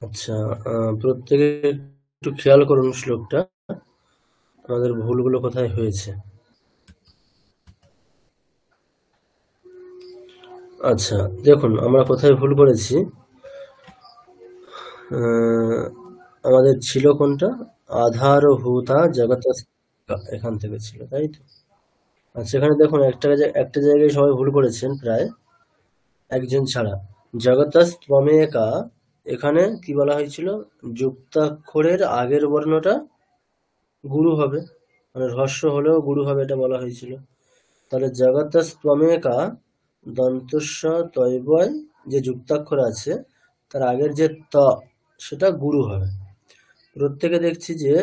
আচ্ছা, প্রত্যেকে একটু খেয়াল করুন শ্লোকটা, আমাদের ভুলগুলো কোথায় হয়েছে। আচ্ছা, দেখুন আমরা কোথায় ভুল করেছি। আমাদের ছিল কোনটা, আধারভূতা জগৎ, এখান থেকে ছিল, তাই তো। আচ্ছা, এখানে দেখুন একটা জায়গায় সবাই ভুল করেছেন প্রায়, একজন ছাড়া। জগতস্ত্বমেকা, এখানে কি বলা হয়েছিল, যুক্তাক্ষরের আগের বর্ণটা গুরু হবে, মানে হ্রস্ব হলেও গুরু হবে, এটা বলা হয়েছিল। তাহলে জগতস্ত্বমেকা দন্তস্ব তৈবয় যে যুক্তাক্ষর আছে, তার আগের যে ত, সেটা গুরু হবে। প্রত্যেকে দেখছি যে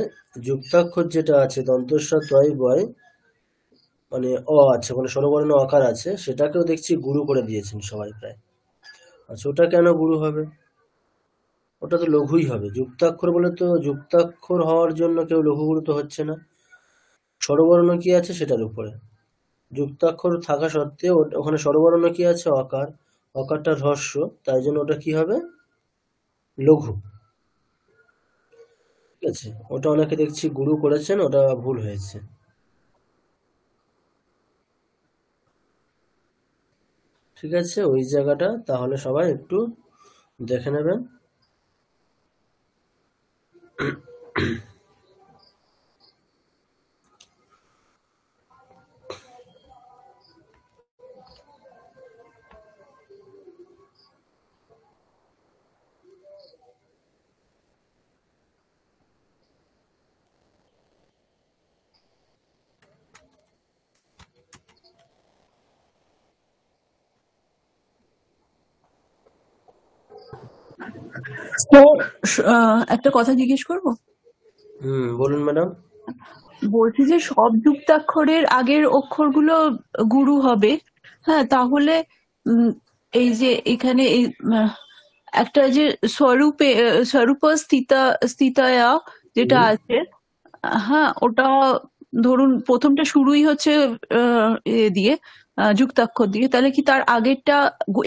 যুক্তাক্ষর যেটা আছে দন্তস্ব তৈবয়, মানে অ আছে, মানে স্বরবর্ণ আকার আছে, সেটাকেও দেখছি গুরু করে দিয়েছেন সবাই প্রায়। আচ্ছা, ওটা কেন গুরু হবে? ওটা তো লঘুই হবে। যুক্তাক্ষর বলে তো যুক্তাক্ষর হওয়ার জন্য কেউ লঘুগুরু তো হচ্ছে না। স্বরবর্ণ কি আছে সেটার উপরে, যুক্তাক্ষর থাকা সত্ত্বেও ওখানে স্বরবর্ণ কি আছে, অকার, অকারটা হ্রস্ব, তাই জন্য ওটা কি হবে, লঘু। ঠিক আছে, ওটা অনেকে দেখছি গুরু করেছেন, ওটা ভুল হয়েছে। ঠিক আছে, ওই জায়গাটা তাহলে সবাই একটু দেখে নেবেন। একটা কথা জিজ্ঞেস করবো। বলুন ম্যাডাম। বলছি যে সব যুক্তাক্ষরের আগের অক্ষরগুলো গুরু হবে। হ্যাঁ, তাহলে উম, এই যে এখানে এই একটা যে স্বরূপ স্থিতায়া যেটা হুম, আছে, হ্যাঁ ওটা ধরুন প্রথমটা শুরুই হচ্ছে দিয়ে যুক্তাক্ষর দিয়ে, তাহলে কি তার আগেরটা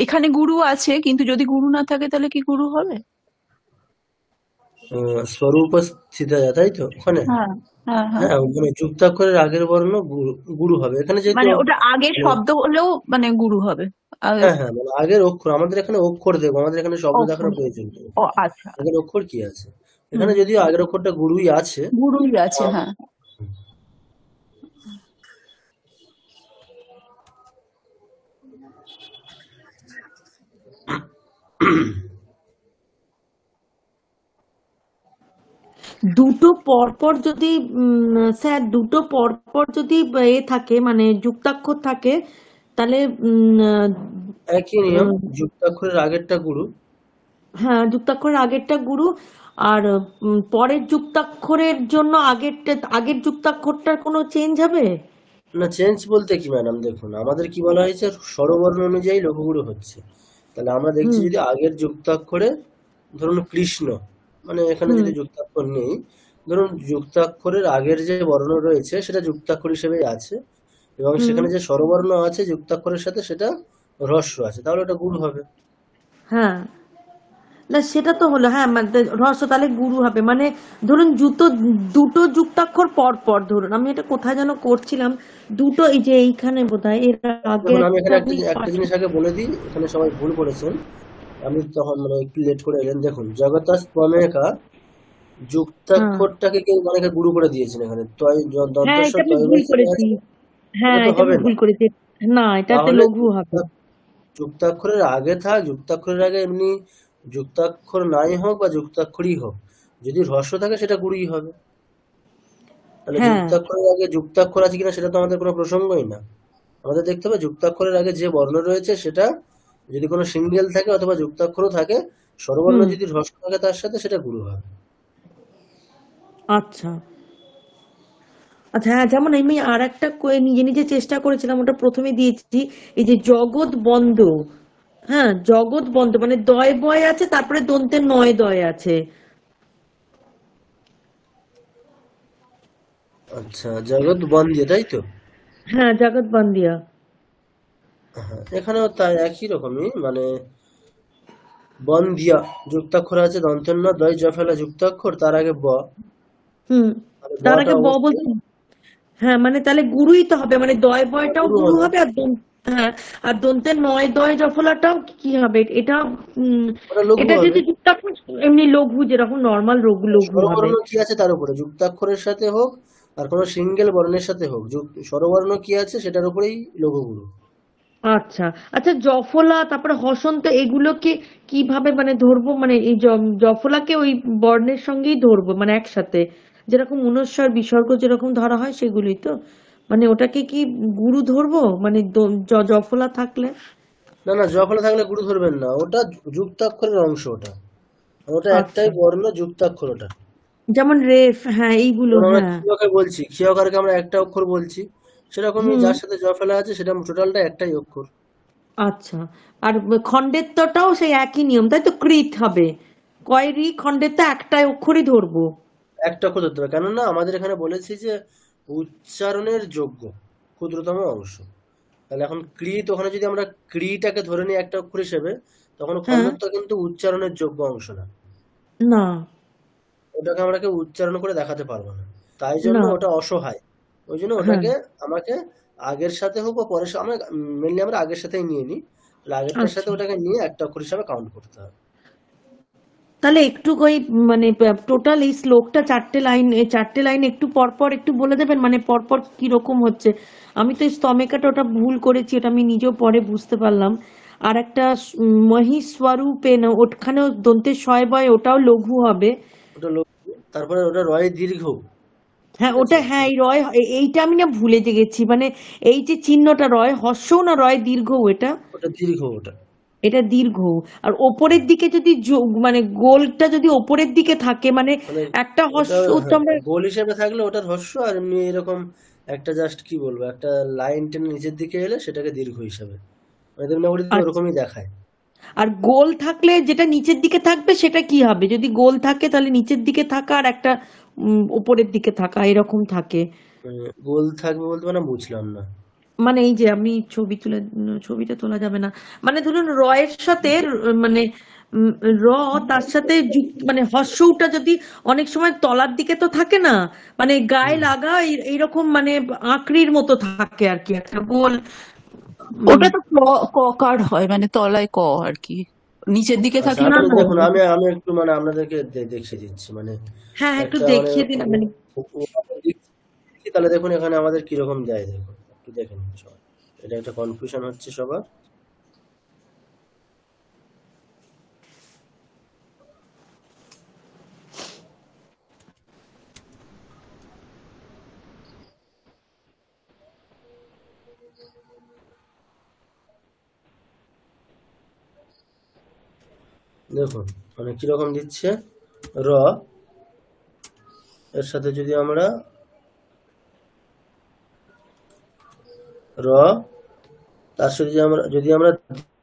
এখানে গুরু আছে, কিন্তু যদি গুরু না থাকে তাহলে কি গুরু হবে? স্বরূপ স্থিতা, তাই তো ওখানে। হ্যাঁ, হ্যাঁ, হ্যাঁ। হ্যাঁ, মানে যুক্তাক্ষরের আগের বর্ণ গুরু গুরু হবে এখানে, যেহেতু মানে ওটা আগের মানে, শব্দ হলেও মানে গুরু হবে। আগের হ্যাঁ হ্যাঁ, মানে আগের অক্ষর, আমাদের এখানে অক্ষর দেখবো, আমাদের এখানে শব্দ দেখার অক্ষর। প্রয়োজন নেই। ও আচ্ছা। আগের অক্ষর কি আছে, হুম, এখানে যদিও আগের অক্ষরটা গুরুই আছে। গুরুই আছে, হ্যাঁ। দুটো পরপর যদি স্যার দুটো পরপর যদি থাকে মানে যুক্তাক্ষর থাকে, তাহলে একই নিয়ম, যুক্তাক্ষরের আগেরটা গুরু। হ্যাঁ যুক্তাক্ষরের আগেরটা গুরু, আর পরের যুক্তাক্ষরের জন্য আগের যুক্তাক্ষরটার কোনো চেঞ্জ হবে? না, চেঞ্জ বলতে কি ম্যাডাম, দেখুন আমাদের কি বলা হয়েছে, স্বরবর্ণ অনুযায়ী লঘুগুরু হচ্ছে। তাহলে আমরা দেখছি হুম যদি আগের যুক্তাক্ষরে, ধরুন কৃষ্ণ, মানে এখানে হুম যদি যুক্তাক্ষর নেই, ধরুন যুক্তাক্ষরের আগের যে বর্ণ রয়েছে সেটা যুক্তাক্ষর হিসেবেই আছে, এবং হুম সেখানে যে স্বরবর্ণ আছে যুক্তাক্ষরের সাথে সেটা হ্রস্ব আছে, তাহলে ওটা গুরু হবে। হ্যাঁ, না সেটা তো হলো, হ্যাঁ মানে রহস্য তাহলে গুরু হবে, মানে ধরুন দুটো যুক্তাক্ষর পর পর, ধরুন আমি এটা কোথায় যেন করছিলাম, দুটো এই যে এইখানে বোধহয় এর আগে দেখুন আমি একটা এখানে আপনি একটা জিনিস আগে বলে দিই, এখানে সবাই ভুল করেছেন, আমি তখন মানে একটু লেট করে এলেন। দেখুন জগতস্তমেকা, হ্যাঁ যুক্তাক্ষরটাকে কেউ অনেকে গুরু করে দিয়েছেন, এখানে তয় হ্যাঁ দন্তস্ব এটা আমি তয় ভুল বয় যেটা করেছি, আছে, এটা হ্যাঁ তো এটা আমি হবে না। ভুল করেছি, না এটাতে তাহলে লঘু হবে। যুক্তাক্ষরের আগে থাক, যুক্তাক্ষরের আগে এমনি যুক্তাক্ষর নাই হোক বা যুক্তাক্ষরই হোক, যদি হ্রস্ব থাকে সেটা গুরুই হবে। তাহলে হ্যাঁ যুক্তাক্ষরের আগে যুক্তাক্ষর আছে কিনা সেটা তো আমাদের কোনো প্রসঙ্গই না। আমাদের দেখতে হবে যুক্তাক্ষরের আগে যে বর্ণ রয়েছে সেটা যদি কোনো সিঙ্গেল থাকে অথবা যুক্তাক্ষরও থাকে, স্বরবর্ণ হুম যদি হ্রস্ব থাকে তার সাথে, সেটা গুরু হবে। আচ্ছা আচ্ছা, হ্যাঁ যেমন আমি আর একটা নিজে নিজে চেষ্টা করেছিলাম, ওটা প্রথমে দিয়েছি, এই যে জগৎ বন্ধ, হ্যাঁ জগৎ বন্ধ মানে দয় বয় আছে, তারপরে দন্তের নয় দয় আছে। আচ্ছা, জগৎ বন্দ্য, তাই তো। হ্যাঁ জগৎ বান্দিয়া। হ্যাঁ, এখানেও তাই একই রকমই, মানে বন্ধিয়া যুক্তাক্ষর আছে, দন্তেন্ন দয় জফলা যুক্তাক্ষর, তার আগে ব, তাহলে তার বটা আগে ব অবশ্যই বলতে, হ্যাঁ মানে তাহলে গুরুই তো হবে, মানে দয় বয়টাও গুরু গুরু হবে। হবে, আর হ্যাঁ, আর দন্তের নয় দয় জফলাটাও কি হবে এটা? উম ওটা লঘু এটা হবে। যদি যুক্তাক্ষর এমনি লঘু, যেরকম নর্মাল লঘু হবে। স্বরবর্ণ কি আছে তার উপরে, যুক্তাক্ষরের সাথে হোক আর কোনো সিঙ্গেল বর্ণের সাথে হোক, স্বরবর্ণ কি আছে সেটার উপরেই লঘু গুরু। আচ্ছা আচ্ছা, জফলা তারপরে হসন্ত এগুলোকে কিভাবে মানে ধরবো, মানে এই জফলাকে ওই বর্ণের সঙ্গেই ধরবো মানে একসাথে, যেরকম অনুস্বর বিসর্গ যেরকম ধরা হয় সেগুলোই তো, মানে ওটাকে কি গুরু ধরবো মানে জফলা থাকলে? না না, জফলা থাকলে গুরু ধরবেন না, ওটা যুক্তাক্ষরের অংশ ওটা, আর ওটা একটাই আচ্ছা, বর্ণ যুক্তাক্ষর ওটা। যেমন রেফ, হ্যাঁ এইগুলো, যেমন আমরা হ্যাঁ। ক্ষিয়কে বলছি, ক্ষিয়কারকে আমরা একটা অক্ষর বলছি, সেরকমই হুম। যার সাথে জফলা আছে সেটা টোটালটা একটাই অক্ষর। আচ্ছা, আর খণ্ডেত্বটাও সেই একই নিয়ম তাই তো, কৃত হবে, কয়রি খণ্ডেত্ব একটাই অক্ষরই ধরবো। একটা অক্ষর ধরতে হবে, কেননা আমাদের এখানে বলেছি যে উচ্চারণের যোগ্য ক্ষুদ্রতম অংশ। তাহলে এখন কৃত, ওখানে যদি আমরা ক্রিটাকে ধরে নিই একটা অক্ষর হিসেবে, তখন হ্যাঁ। খণ্ডত্ব কিন্তু উচ্চারণের যোগ্য অংশ না, না। ওটাকে আমরা কেউ উচ্চারণ করে দেখাতে পারবো না, তাই জন্য না। ওটা অসহায়। ওই জন্য হ্যাঁ। ওটাকে আমাকে আগের সাথে হোক বা পরের সাথে, আমরা মেনলি আমরা আগের সাথেই নিয়ে নিই, তাহলে আগেরটার সাথে আচ্ছা, ওটাকে নিয়ে একটা অক্ষর হিসাবে কাউন্ট করতে হবে। তাহলে একটু ওই মানে টোটাল এই শ্লোকটা চারটে লাইন, এই চারটে লাইন একটু পরপর একটু বলে দেবেন, মানে পরপর কি রকম হচ্ছে? আমি তো এই স্তমেকাটা ওটা ভুল করেছি, ওটা আমি নিজেও পরে বুঝতে পারলাম। আর একটা মহিস্বরূপে না, ওখানেও দন্তের শয় বয়, ওটাও লঘু হবে। ওটা তারপরে ওটা রয় দীর্ঘ, হ্যাঁ ঠিক আছে। ওটা, হ্যাঁ এই রয়, এইটা আমি না ভুলে যে গেছি, মানে এই যে চিহ্নটা রয় হর্ষও না রয় দীর্ঘ, এটা ওটা দীর্ঘ ওটা, এটা দীর্ঘ। আর ওপরের দিকে যদি মানে গোলটা যদি ওপরের দিকে থাকে, মানে মানে একটা ওটা, হর্ষ তো হ্যাঁ, আমরা, গোল হিসেবে থাকলে ওটার হর্ষ, আর এমনি এরকম একটা জাস্ট কি বলবো, একটা লাইন টেনে নিচের দিকে এলে সেটাকে দীর্ঘ হিসাবে, মানে দেবনাগরীতে আচ্ছা, ওরকমই দেখায়। আর গোল থাকলে যেটা নিচের দিকে থাকবে সেটা কি হবে? যদি গোল থাকে তাহলে নিচের দিকে থাকা, আর একটা উপরের দিকে থাকা এরকম থাকে। গোল থাকবে বলতে মানে বুঝলাম না। মানে এই যে আমি ছবি তুলে, ছবিটা তোলা যাবে না, মানে ধরুন রয়ের সাথে মানে উম, র, তার সাথে মানে হর্ষউটা যদি অনেক সময় তলার দিকে তো থাকে না, মানে গায়ে হুম। লাগা এইরকম মানে আকৃতির মতো থাকে আর কি, একটা গোল। ওটা তো ককার হয়, মানে তলায় ক আর কি, নিচের দিকে আচ্ছা, থাকলে না তো আসলে না, ক। দেখুন, আমি আমি একটু মানে আপনাদেরকে দেখিয়ে দিচ্ছি, মানে হ্যাঁ একটু একটা মানে দেখিয়ে দিন মানে। দেখছি, তাহলে দেখুন এখানে আমাদের কিরকম যায়, দেখুন একটু দেখে নিন সবাই, এটা একটা কনফিউশন হচ্ছে সবার। দেখুন মানে কিরকম দিচ্ছে, র এর সাথে যদি আমরা র, তার সাথে যদি আমরা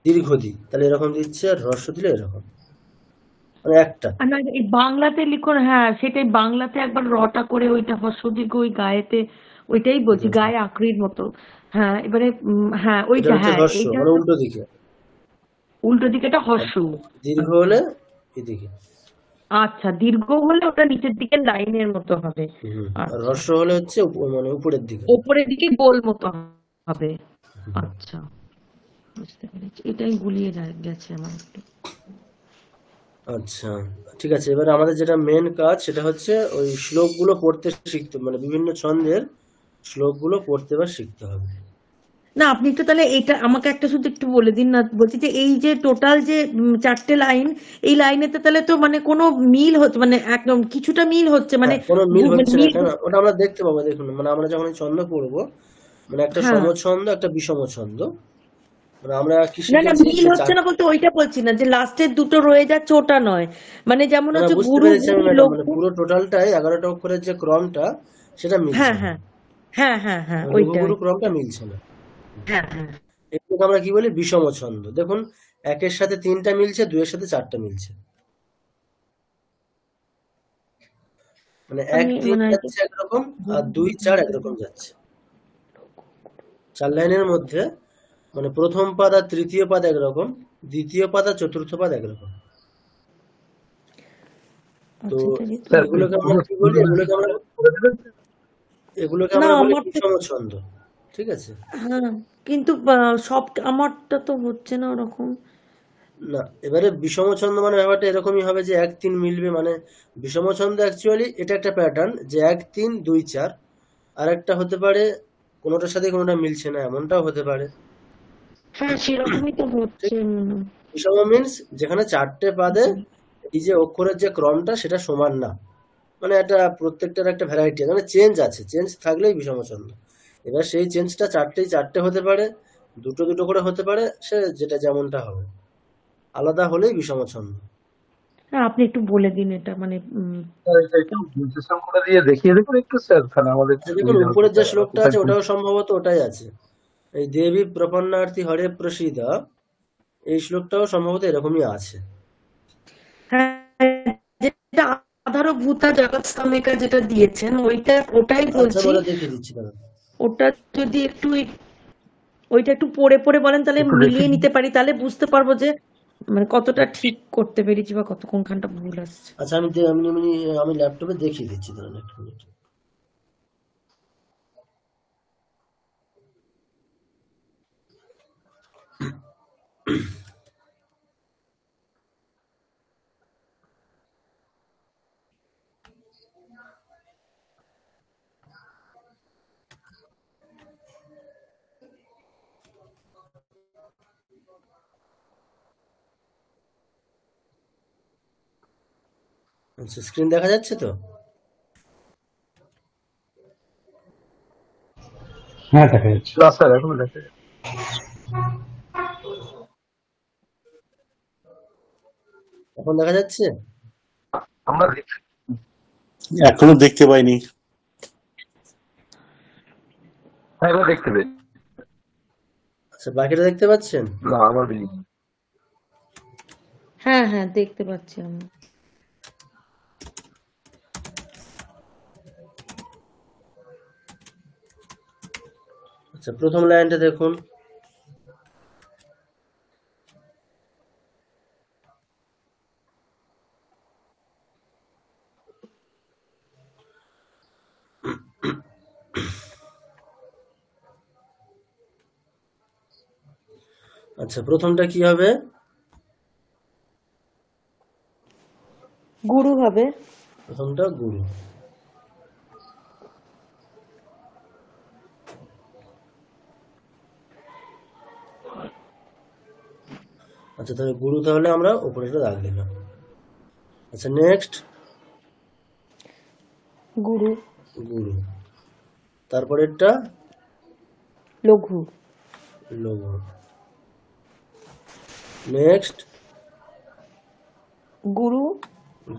দীর্ঘ দিই তাহলে এরকম দিচ্ছে, আর হ্রস্ব দিলে এরকম, মানে একটা। আর না, এই বাংলাতে লিখুন, হ্যাঁ সেটাই, বাংলাতে একবার রটা করে ওইটা হর্ষ দীর্ঘ ওই গায়েতে, ওইটাই বলছি, দেখুন গায়ে আকৃতির মতো। হ্যাঁ এবারে হ্যাঁ এটা ওইটা, হচ্ছে হ্যাঁ হ্রস্ব, এইটা মানে উল্টো দিকে, উল্টো দিকেটা আর হর্ষ। দীর্ঘ হলে এদিকে। আচ্ছা, দীর্ঘ হলে ওটা নিচের দিকে লাইনের মতো হবে। আর আচ্ছা, হ্রস্ব হলে হচ্ছে মানে উপরের দিকে। ওপরের দিকে গোল মতো হবে। আচ্ছা, বুঝতে পেরেছি, এটাই গুলিয়ে গেছে আমার একটু। আচ্ছা, ঠিক আছে, এবার আমাদের যেটা মেন কাজ সেটা হচ্ছে ওই শ্লোকগুলো পড়তে শিখতে, মানে বিভিন্ন ছন্দের শ্লোকগুলো পড়তে বা শিখতে হবে। না আপনি একটু তাহলে এটা আমাকে একটা শুধু একটু বলে দিন না, বলছি যে এই যে টোটাল যে চারটে লাইন, এই লাইনেতে তাহলে তো মানে কোনো মিল হচ্ছে, মানে একদম কিছুটা মিল হচ্ছে, মানে হ্যাঁ, কোনো মিল মানে হচ্ছে না মিল, কেন, ওটা আমরা দেখতে পাবো, দেখুন মানে আমরা যখন এই ছন্দ পড়বো, মানে একটা হ্যাঁ। সমছন্দ একটা বিষম ছন্দ, মানে আমরা কি না না, শিখেছি মিল যে হচ্ছে না বলতে ওইটা বলছি না, যে লাস্টের দুটো রয়ে যাচ্ছে ওটা নয়, মানে যেমন না না, হচ্ছে বুঝতে গুরু পেরেছি আমি গুরু ম্যাডাম, মানে লঘু। পুরো টোটালটাই 11টা অক্ষরের যে ক্রমটা সেটা মিলছে হ্যাঁ না, হ্যাঁ হ্যাঁ হ্যাঁ হ্যাঁ লঘু ওইটাই। গুরু ক্রমটা মিলছে না। হ্যাঁ হ্যাঁ। এগুলোকে আমরা কি বলি, বিষম ছন্দ। দেখুন, একের সাথে 3টা মিলছে, দুইয়ের সাথে 4টা মিলছে, মানে আমি 1 3 মানে যাচ্ছে একরকম, আর 2 4 একরকম যাচ্ছে। 4 লাইনের মধ্যে মানে প্রথম পাদ আর তৃতীয় পাদ একরকম, দ্বিতীয় পাদ আর চতুর্থ পাদ একরকম। তো আচ্ছা, তাহলে তো স্যার এগুলোকে আমরা কি বলি, এগুলোকে না আমরা বলি আমার তো বিষম ছন্দ। ঠিক আছে? হ্যাঁ, কিন্তু সব আমারটা তো হচ্ছে না ওরকম। না, এবারে বিষম ছন্দ মানে ব্যাপারটা এরকমই হবে যে 1 3 মিলবে, মানে বিষম ছন্দ অ্যাকচুয়ালি এটা একটা প্যাটার্ন যে 1 3 2 4, আর একটা হতে পারে কোনোটার সাথে কোনোটা মিলছে না, এমনটাও হতে পারে। হ্যাঁ, সেরকমই তো ঠিক? হচ্ছে মনে হয়। বিষম মিন্স যেখানে 4টে পাদে এই যে অক্ষরের যে ক্রমটা সেটা সমান না, মানে একটা প্রত্যেকটার একটা ভ্যারাইটি মানে চেঞ্জ আছে, চেঞ্জ থাকলেই বিষম ছন্দ। এবার সেই চেঞ্জটা 4টে হতে পারে, দুটো দুটো করে হতে পারে, সে যেটা যেমনটা হবে, আলাদা হলেই বিষম ছন্দ। হ্যাঁ, আপনি একটু বলে দিন এটা, মানে স্যার এটা একটু বিশ্লেষণ করে দিয়ে দেখিয়ে দেখুন একটু স্যার, তাহলে আমাদের একটু আচ্ছা দেখুন, সুবিধা হতো উপরের যে স্যার, আমরা শ্লোকটা কোথায় আছে ভুল ওটাও সম্ভবত ওটাই আছে, এই দেবী প্রপন্নার্থী হরে প্রসীদা, এই শ্লোকটাও সম্ভবত এরকমই আছে। হ্যাঁ, যেটা আধারো ভূতা জগৎ স্তম্ভিকা যেটা দিয়েছেন ওটাই আচ্ছা বলছি। বলে দেখিয়ে দিচ্ছি দাঁড়ান। ওটা যদি একটু ওইটা একটু পড়ে পড়ে বলেন, তাহলে একটু মিলিয়ে দেখিয়ে দিন। নিতে পারি, তাহলে বুঝতে পারবো যে মানে কতটা ঠিক করতে পেরেছি বা কত কোনখানটা ভুল আসছে। আচ্ছা আমি ল্যাপটপে দেখিয়ে দিচ্ছি, দাঁড়ান একটা মিনিট। আচ্ছা, স্ক্রিন দেখা যাচ্ছে তো? হ্যাঁ দেখা যাচ্ছে। না স্যার এখনো দেখা যাচ্ছে। এখন দেখা যাচ্ছে? আমরা দেখছি। এখনো দেখতে পাইনি। হ্যাঁ এবার দেখতে পেয়েছি। আচ্ছা, বাকিটা দেখতে পাচ্ছেন? না আমার বেরিয়ে হ্যাঁ হ্যাঁ, দেখতে পাচ্ছি আমি। আচ্ছা, প্রথম লাইনটা দেখুন। আচ্ছা, প্রথমটা কি হবে? গুরু হবে। প্রথমটা গুরু। আচ্ছা, তাহলে গুরু, তাহলে আমরা উপরে একটা দাগ দিলাম। আচ্ছা, নেক্সট গুরু। গুরু, তারপরেরটা লঘু। লঘু, নেক্সট গুরু।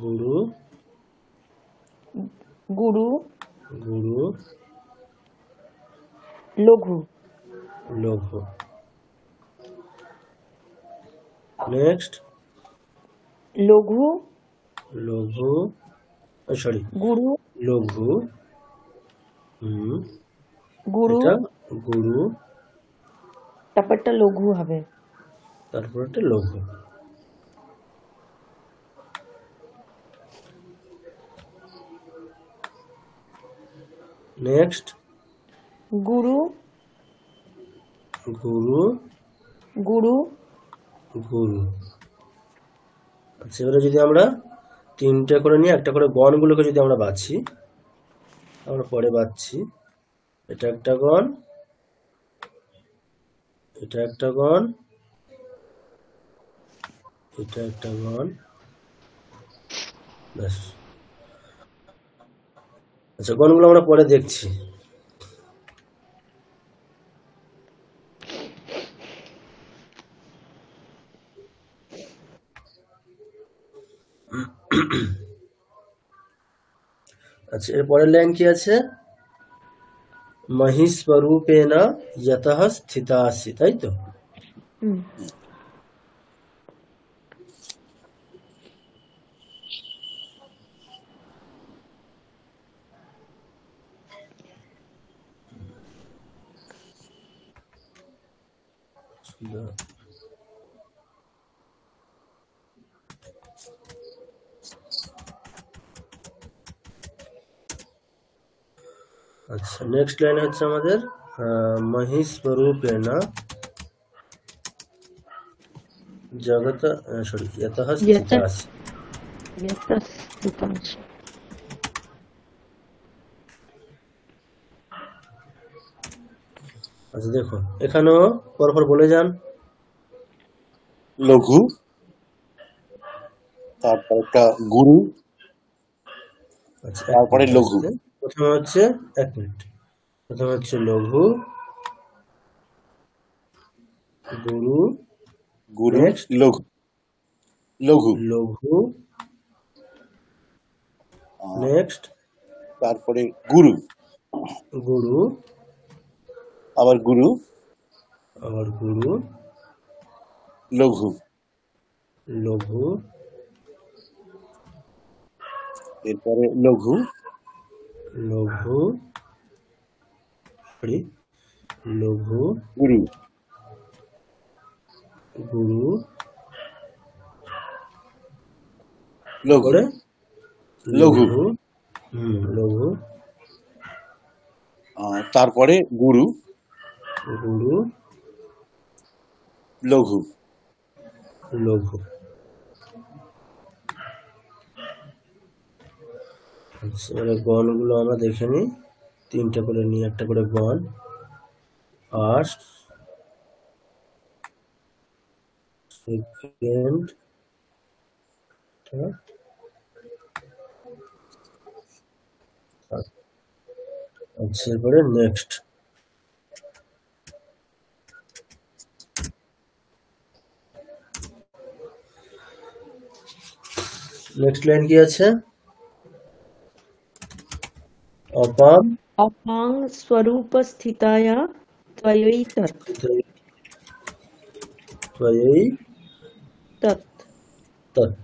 গুরু, গুরু। গুরু, লঘু। লঘু, নেক্সট লঘু। লঘু, সরি, গুরু। লঘু, গুরু। এটা গুরু, তারপরটা লঘু হবে। তারপরটা লঘু, নেক্সট গুরু। গুরু, গুরু। গুরু। আচ্ছা, এবারে যদি আমরা 3টে করে নিয়ে একটা করে গণগুলোকে যদি আমরা বাছি, আমরা পরে বাছছি, এটা একটা গণ, এটা একটা গণ, এটা একটা গণ, ব্যাস। আচ্ছা, গণগুলো আমরা পরে দেখছি। আচ্ছা, এর পরের লাইন কি আছে? মহিস্বরূপেণ যতঃ স্থিতাসি, তাই তো? হুম। আচ্ছা, নেক্সট লাইন হচ্ছে আমাদের মহিস্বরূপেণ জগত সরি ইয়তঃ স্থিতাসি। আচ্ছা দেখুন, এখানেও পরপর বলে যান। লঘু, তারপর একটা গুরু, আচ্ছা, তারপরে লঘু। প্রথমে হচ্ছে 1 মিনিট, প্রথমে হচ্ছে লঘু, গুরু, গুরু, নেক্সট লঘু, লঘু, লঘু, নেক্সট তারপরে গুরু, গুরু, আবার গুরু, আবার গুরু, লঘু, লঘু, এরপরে লঘু, লঘু, সরি লঘু, গুরু, গুরু, লঘু, করে লঘু, লঘু, লঘু, তারপরে গুরু, গুরু, লঘু। লঘু। আচ্ছা, এবারে গণগুলো আমরা দেখে নিই, 3টে করে নিই, একটা করে গণ। ফার্স্ট, সেকেন্ড, আচ্ছা, এরপরে নেক্সট। নেক্সট লাইন কি আছে? অপাম অপাং স্বরূপস্থিতায়া ত্বয়ৈতৎ ত্বয়ৈ তৎ। তৎ।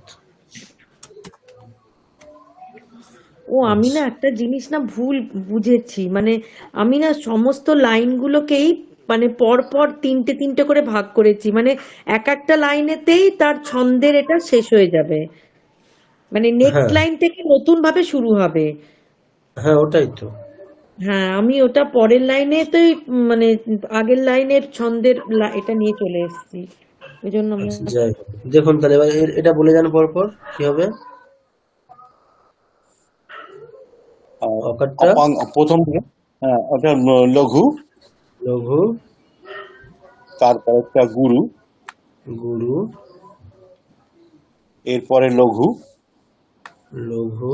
ও আমি না একটা জিনিস না ভুল বুঝেছি, মানে আমি না সমস্ত লাইনগুলোকেই মানে পর পর 3টে করে ভাগ করেছি, মানে এক একটা লাইনেতেই তার ছন্দের এটা শেষ হয়ে যাবে, মানে নেক্সট হ্যাঁ, লাইন থেকে নতুন ভাবে শুরু হবে। হ্যাঁ, ওটাই তো। হ্যাঁ, আমি ওটা পরের লাইনে তো মানে আগের লাইনের ছন্দের এটা নিয়ে চলে এসেছি, ওই জন্য আমি আচ্ছা, যাই হোক, দেখুন তাহলে এবার এটা বলে যান পরপর কি হবে। অকারটা অপাং প্রথম, হ্যাঁ, ওটা লঘু, লঘু, তারপর একটা গুরু, গুরু, এরপরে লঘু, লঘু,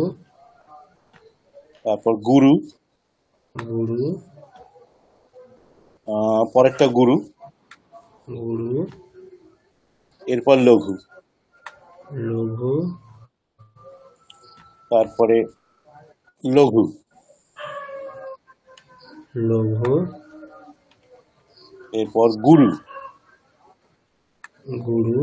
তারপর গুরু, গুরু, পরেরটা গুরু, গুরু, এরপর লঘু, লঘু, তারপরে লঘু, লঘু, এরপর গুরু, গুরু,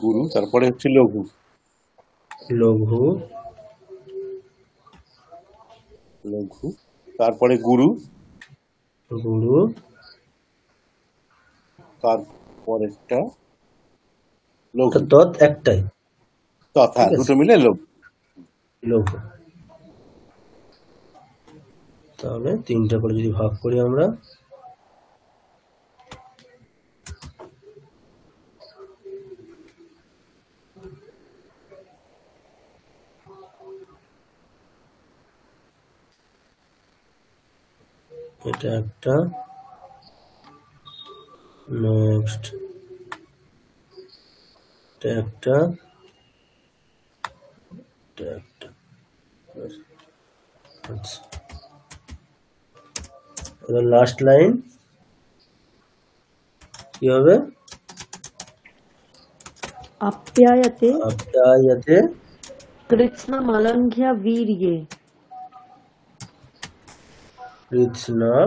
গুরু, তারপরে হচ্ছে লঘু, লঘু, লঘু, তারপরে গুরু, গুরু, তারপরেরটা লঘু, তৎ একটাই, তথা, ঠিক আছে, দুটো মিলে লঘু। লঘু। তাহলে 3টে করে যদি ভাগ করি আমরা, এটা একটা, নেক্সট এটা একটা, এটা একটা। আচ্ছা, এবার লাস্ট লাইন কি হবে? আপ্যায়তে আপ্যায়তে কৃষ্ণমলঙ্ঘ্য বীর্যে। কৃষ্ণমলঙ্ঘ্য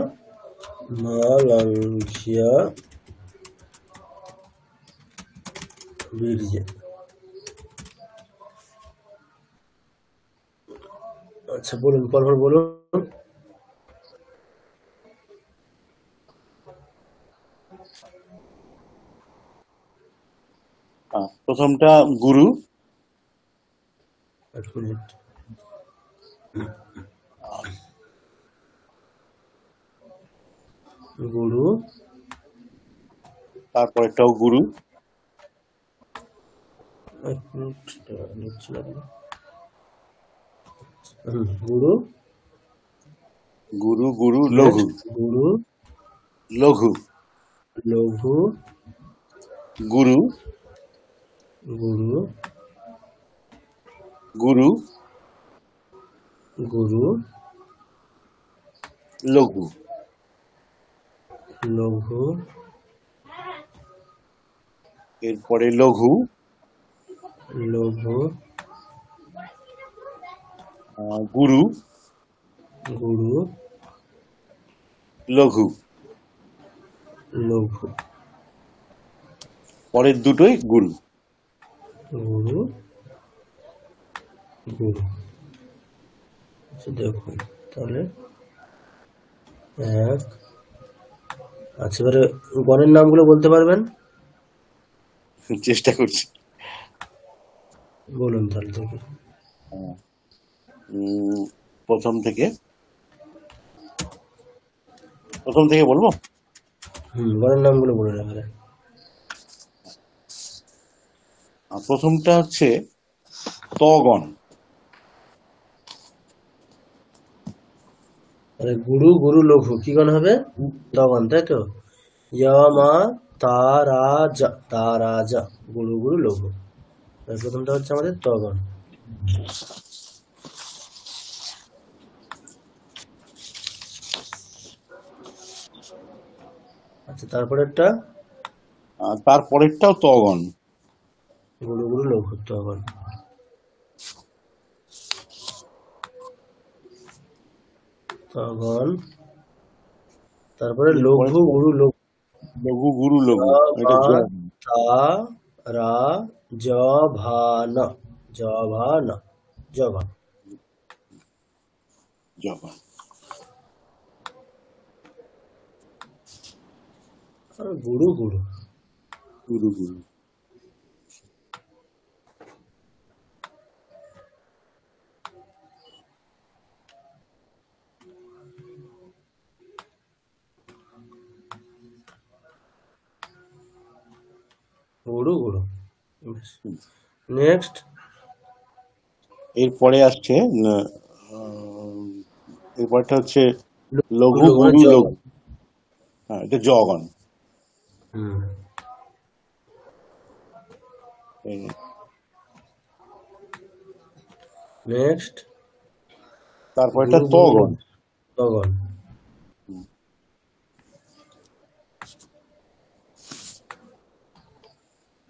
বীর্যে। আচ্ছা, বলুন পরপর বলুন। প্রথমটা গুরু, এক মিনিট। গুরু, তারপরেরটাও গুরু, এক মিনিট, লিখছিলাম না। গুরু, গুরু গুরু লঘু, নেক্সট গুরু, লঘু, লঘু, গুরু, গুরু, গুরু, গুরু, লঘু, লঘু, এরপরে লঘু, লঘু, গুরু, গুরু, লঘু, লঘু, পরের দুটোই গুরু। গুরু, গুরু। আচ্ছা দেখুন তাহলে এক। আচ্ছা এবারে গণের নামগুলো বলতে পারবেন? চেষ্টা করছি। বলুন তাহলে দেখি। প্রথম থেকে বলবো। গণের নামগুলো বলুন এবারে। প্রথমটা হচ্ছে তগণ, তাহলে গুরু, গুরু, লঘু কি গণ হবে? তগণ, তাই তো? মা তারাজা, তারাজা, গুরু, গুরু, লঘু। তাহলে প্রথমটা হচ্ছে আমাদের তগণ। আচ্ছা তারপরেরটা তারপরেরটাও তগণ, গুরু, গুরু, লঘু, তগণ। তগণ, তারপরে লঘু, গুরু, লঘু, লঘু গুরু লঘু, এটা মা জগণ, তা রা জ ভা ন, জ ভা ন, জগণ। জগণ। আর গুরু, গুরু, গুরু গুরু, গুরু, গুরু। নেক্সট এরপরে আসছে এরপরটা হচ্ছে লঘু লঘু, গুরু জগণ। লঘু, হ্যাঁ এটা জগণ। নেক্সট তারপরটা গুরু, গুরু, তগণ, তগণ।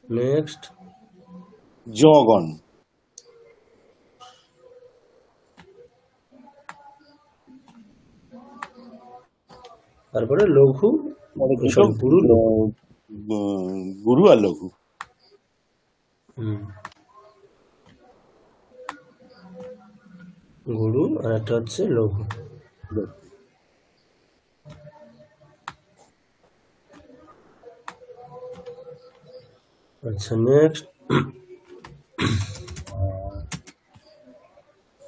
নেক্সট জগণ, তারপরে লঘু, পরে দুটো সরি গুরু, লঘু। গুরু আর লঘু। গুরু আর একটা হচ্ছে লঘু। আচ্ছা নেক্সট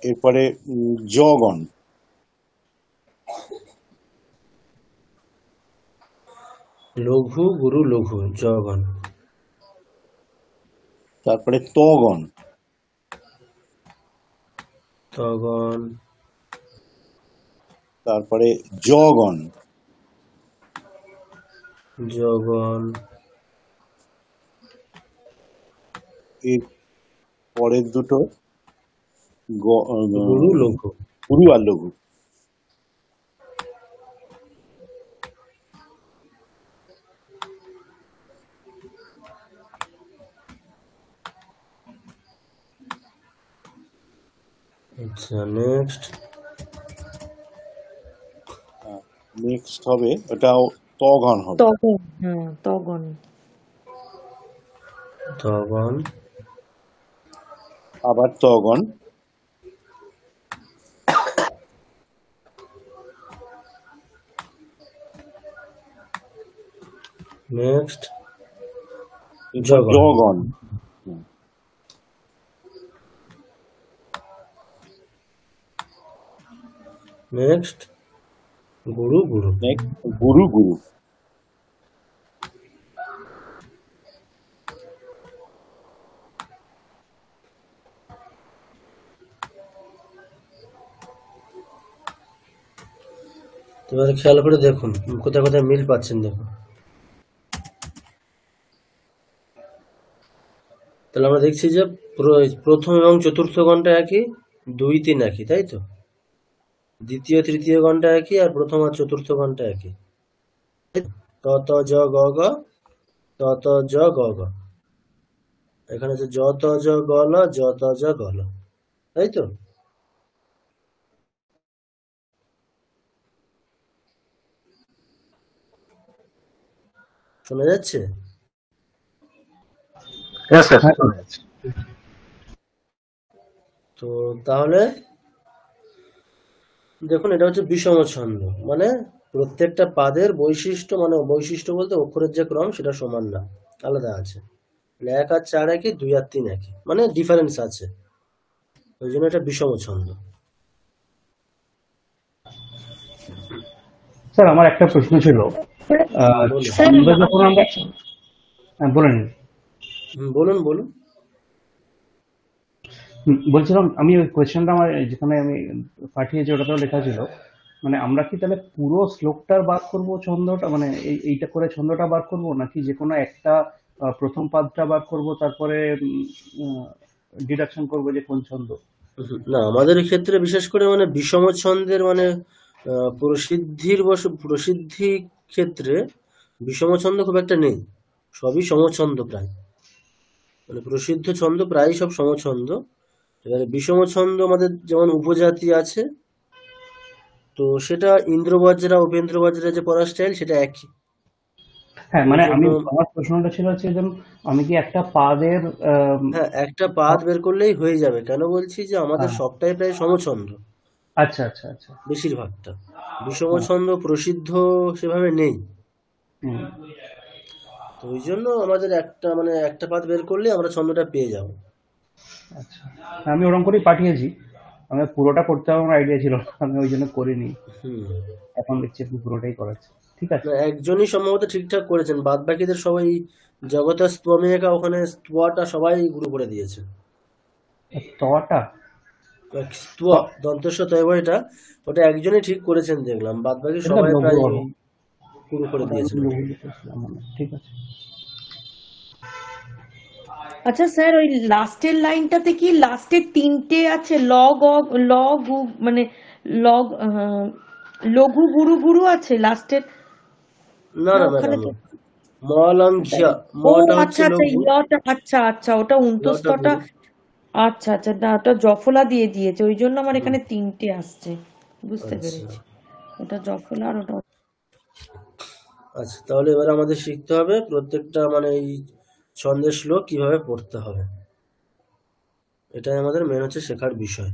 এরপরে জগণ, লঘু, গুরু, লঘু, জগণ। তারপরে তগণ, তগণ, তারপরে জগণ, জগণ। এর পরের দুটো গুরু, লঘু। গুরু আর লঘু। আচ্ছা নেক্সট নেক্সট হবে ওটাও তগণ হবে, তগণ, হ্যাঁ তগণ। তগণ, আবার তগণ, নেক্সট জগণ। জগণ, নেক্সট গুরু গুরু। নেক্সট গুরু গুরু। এবার খেয়াল করে দেখুন কোথায় কোথায় মিল পাচ্ছেন দেখুন। তাহলে আমরা দেখছি যে প্রথম এবং চতুর্থ গণটা একই, 2 3 একই, তাই তো? দ্বিতীয় তৃতীয় গণটা একই, আর প্রথম আর চতুর্থ গণটা একই। ত ত জ গ গ, ত ত জ গ গ। এখানে হচ্ছে জ ত জ গ ল, জ ত জ গ ল, তাই তো? শোনা যাচ্ছে? হ্যাঁ স্যার, শোনা যাচ্ছে। তো তাহলে দেখুন এটা হচ্ছে বিষম ছন্দ, মানে প্রত্যেকটা পাদের বৈশিষ্ট্য, মানে বৈশিষ্ট্য বলতে অক্ষরের যে ক্রম সেটা সমান না, আলাদা আছে। 1 আর 4 একই, 2 আর 3 একই, মানে ডিফারেন্স আছে, ওই জন্য এটা বিষম ছন্দ। স্যার আমার একটা প্রশ্ন ছিল, বলুন ছন্দ যখন আমরা বলেন। বলুন বলুন। বলছিলাম আমি ওই কোয়েশ্চেনটা আমার যেখানে আমি পাঠিয়েছি ওটাতেও লেখা ছিল, মানে আমরা কি তাহলে পুরো শ্লোকটার বার করব ছন্দটা, মানে এইটা করে ছন্দটা বার করব, নাকি যে কোনো একটা প্রথম পাদটা বার করব তারপরে ডিডাকশন করব যে কোন ছন্দ? না, আমাদের ক্ষেত্রে বিশেষ করে মানে বিষম ছন্দের মানে প্রসিদ্ধি ক্ষেত্রে বিষম ছন্দ খুব একটা নেই, সবই সমছন্দ প্রায়, মানে প্রসিদ্ধ ছন্দ প্রায় সব সমছন্দ। এবারে বিষম ছন্দ আমাদের যেমন উপজাতি আছে, তো সেটা ইন্দ্রবজ্রা উপেন্দ্র বজ্রা যে পড়ার স্টাইল সেটা একই। হ্যাঁ ওই মানে জন্য আমি আমার প্রশ্নটা ছিল হচ্ছে যে আমি কি একটা পাদের হ্যাঁ, একটা পাদ বের করলেই হয়ে যাবে। কেন বলছি যে আমাদের হ্যাঁ, সবটাই প্রায় সমছন্দ, আচ্ছা আচ্ছা আচ্ছা, বেশিরভাগটা। বিষম হ্যাঁ, ছন্দ প্রসিদ্ধ সেভাবে নেই, হুম, তো ওই জন্য আমাদের একটা পাদ বের করলে আমরা ছন্দটা পেয়ে যাব। আচ্ছা। আমি ওরকম করেই পাঠিয়েছি, আমি পুরোটা করতে হবে আমার আইডিয়া ছিল না, আমি ওই জন্য করিনি। হুম। এখন দেখছি আপনি পুরোটাই করাচ্ছে, ঠিক আছে। না, একজনই সম্ভবত ঠিকঠাক করেছেন, বাদ বাকিদের সবাই জগতা স্তমেকা, ওখানে স্তটা সবাই গুরু করে দিয়েছে। তটা স্ত দন্তস্ব তয়বটা, ওটা একজনই ঠিক করেছেন দেখলাম, বাদ বাকি এটা সবাই লঘু প্রায় বর্ণ, গুরু করে ওটা আমি দিয়েছেন লঘু ওটা। লিখেছিলাম মনে হয়। ঠিক আছে। আচ্ছা স্যার, ওই লাস্টের লাইনটাতে কি লাস্টের 3টে আছে, মানে লগ লঘু গুরু গুরু আছে লাস্টের? না না না ওখানে ম্যাডাম, তো মলঙ্ঘ্য, ও মটা হচ্ছে আচ্ছা আচ্ছা, লঘু, ইয়টা, আচ্ছা আচ্ছা, ওটা লটা উন্তস্তটা। গুরু। আচ্ছা আচ্ছা, না ওটা জফলা দিয়ে দিয়েছে, ওই জন্য আমার হুম, এখানে 3টে আসছে, বুঝতে আচ্ছা পেরেছি। ওটা জফলা আর ওটা। আচ্ছা, তাহলে এবার আমাদের শিখতে হবে প্রত্যেকটা মানে এই ছন্দের শ্লোক কিভাবে পড়তে হবে, এটাই আমাদের মেন হচ্ছে শেখার বিষয়।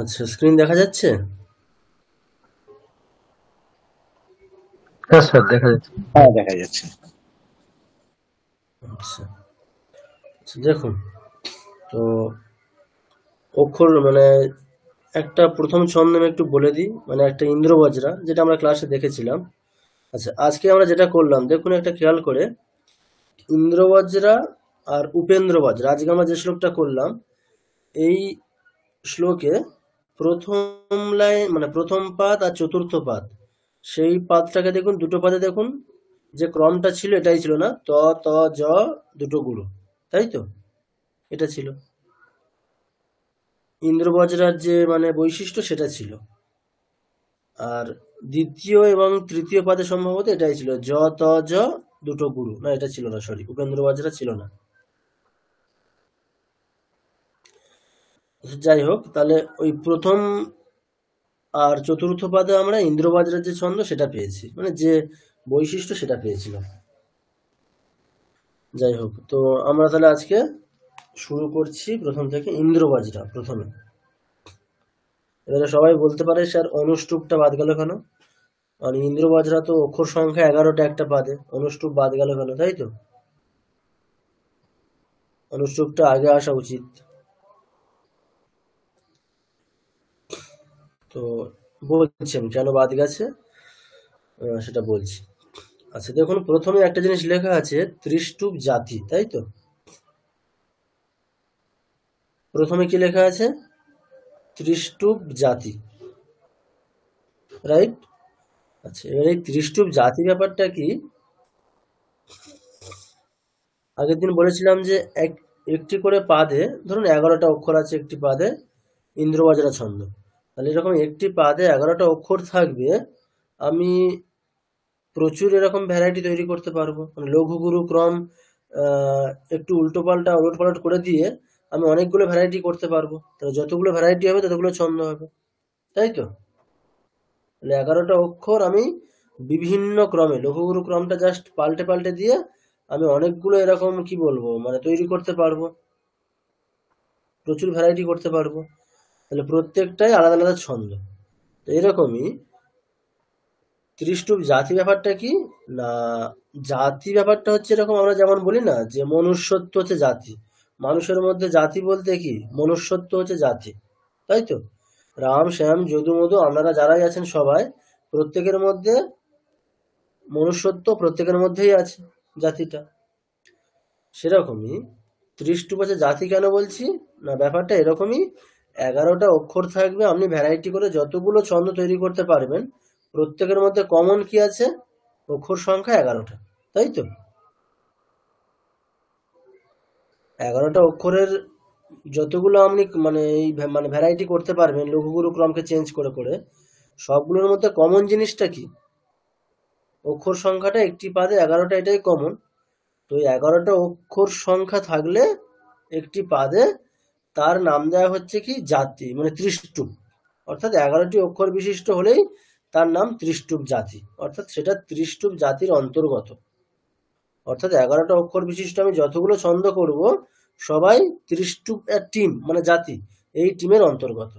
আচ্ছা, স্ক্রিন দেখা যাচ্ছে? হ্যাঁ স্যার, দেখা যাচ্ছে। হ্যাঁ দেখা যাচ্ছে। আচ্ছা আচ্ছা, দেখুন তো অক্ষর মানে একটা প্রথম ছন্দ আমি একটু বলে দিই, মানে একটা ইন্দ্রবজ্রা যেটা আমরা ক্লাসে দেখেছিলাম, আচ্ছা, আজকে আমরা যেটা করলাম দেখুন একটা খেয়াল করে, ইন্দ্রবজ্রা আর উপেন্দ্র বজ্রা, আজকে আমরা যে শ্লোকটা করলাম এই শ্লোকে প্রথম লাইন মানে প্রথম পাদ আর চতুর্থ পাদ, সেই পাদটাকে দেখুন, দুটো পাদে দেখুন যে ক্রমটা ছিল এটাই ছিল না, ত ত জ দুটো গুরু, তাই তো? এটা ছিল ইন্দ্রবজ্রার যে মানে বৈশিষ্ট্য সেটা ছিল। আর দ্বিতীয় এবং তৃতীয় পাদে সম্ভবত এটাই ছিল, জ ত জ দুটো গুরু, না এটা ছিল না, সরি, উপেন্দ্র বজ্রা ছিল না। যাই হোক, তাহলে ওই প্রথম আর চতুর্থ পাদে আমরা ইন্দ্রবজ্রার যে ছন্দ সেটা পেয়েছি, মানে যে বৈশিষ্ট্য সেটা পেয়েছিলাম। যাই হোক, তো আমরা তাহলে আজকে শুরু করছি প্রথম থেকে ইন্দ্রবজ্রা প্রথমে। এবারে সবাই বলতে পারে স্যার অনুষ্টুপটা বাদ গেল কেন? মানে ইন্দ্রবজ্রা তো অক্ষর সংখ্যা 11টা একটা পাদে, অনুষ্টুপ বাদ গেল কেন, তাই তো? অনুষ্টুপটা আগে আসা উচিত। তো বলছি আমি কেন বাদ গেছে, সেটা বলছি। আচ্ছা দেখুন, প্রথমে একটা জিনিস লেখা আছে ত্রিষ্টুপ জাতি, তাই তো? প্রথমে কি লেখা আছে? ত্রিষ্টুপ জাতি, রাইট? আচ্ছা, এবার এই ত্রিষ্টুপ জাতি ব্যাপারটা কি? আগের দিন বলেছিলাম যে একটি করে পাদে, ধরুন 11টা অক্ষর আছে একটি পাদে ইন্দ্রবজ্রা ছন্দ, তাহলে এরকম একটি পাদে 11টা অক্ষর থাকবে, আমি প্রচুর এরকম ভ্যারাইটি তৈরি করতে পারবো। মানে লঘু গুরু ক্রম একটু উল্টোপাল্টা ওলটপালট করে দিয়ে আমি অনেকগুলো ভ্যারাইটি করতে পারবো, তাহলে যতগুলো ভ্যারাইটি হবে ততগুলো ছন্দ হবে, তাই তো? তাহলে 11টা অক্ষর আমি বিভিন্ন ক্রমে, লঘু গুরু ক্রমটা জাস্ট পাল্টে পাল্টে দিয়ে আমি অনেকগুলো এরকম কি বলবো মানে তৈরি করতে পারবো, প্রচুর ভ্যারাইটি করতে পারবো, তাহলে প্রত্যেকটাই আলাদা আলাদা ছন্দ। তো এরকমই ত্রিষ্টুপ জাতি ব্যাপারটা কি না, জাতি ব্যাপারটা হচ্ছে এরকম, আমরা যেমন বলি না যে মনুষ্যত্ব হচ্ছে জাতি, মানুষের মধ্যে জাতি বলতে কি মনুষ্যত্ব হচ্ছে জাতি, তাই তো? রাম শ্যাম যদু মধু আপনারা যারাই আছেন সবাই, প্রত্যেকের মধ্যে মনুষ্যত্ব প্রত্যেকের মধ্যেই আছে, জাতিটা। সেরকমই ত্রিষ্টুপ আছে জাতি কেন বলছি না, ব্যাপারটা এরকমই, 11টা অক্ষর থাকবে, আপনি ভ্যারাইটি করে যতগুলো ছন্দ তৈরি করতে পারবেন, প্রত্যেকের মধ্যে কমন কি আছে? অক্ষর সংখ্যা 11টা, তাই তো? 11টা অক্ষরের যতগুলো আপনি মানে এই মানে ভ্যারাইটি করতে পারবেন লঘুগুরু ক্রমকে চেঞ্জ করে করে, সবগুলোর মধ্যে কমন জিনিসটা কি? অক্ষর সংখ্যাটা একটি পাদে 11টা, এটাই কমন। তো 11টা অক্ষর সংখ্যা থাকলে একটি পাদে তার নাম দেওয়া হচ্ছে কি জাতি, মানে ত্রিষ্টুপ, অর্থাৎ 11টি অক্ষর বিশিষ্ট হলেই তার নাম ত্রিষ্টুপ জাতি, অর্থাৎ সেটা ত্রিষ্টুপ জাতির অন্তর্গত। অর্থাৎ 11টা অক্ষর বিশিষ্ট আমি যতগুলো ছন্দ করব সবাই ত্রিষ্টুপ টিম মানে জাতি, এই টিমের অন্তর্গত।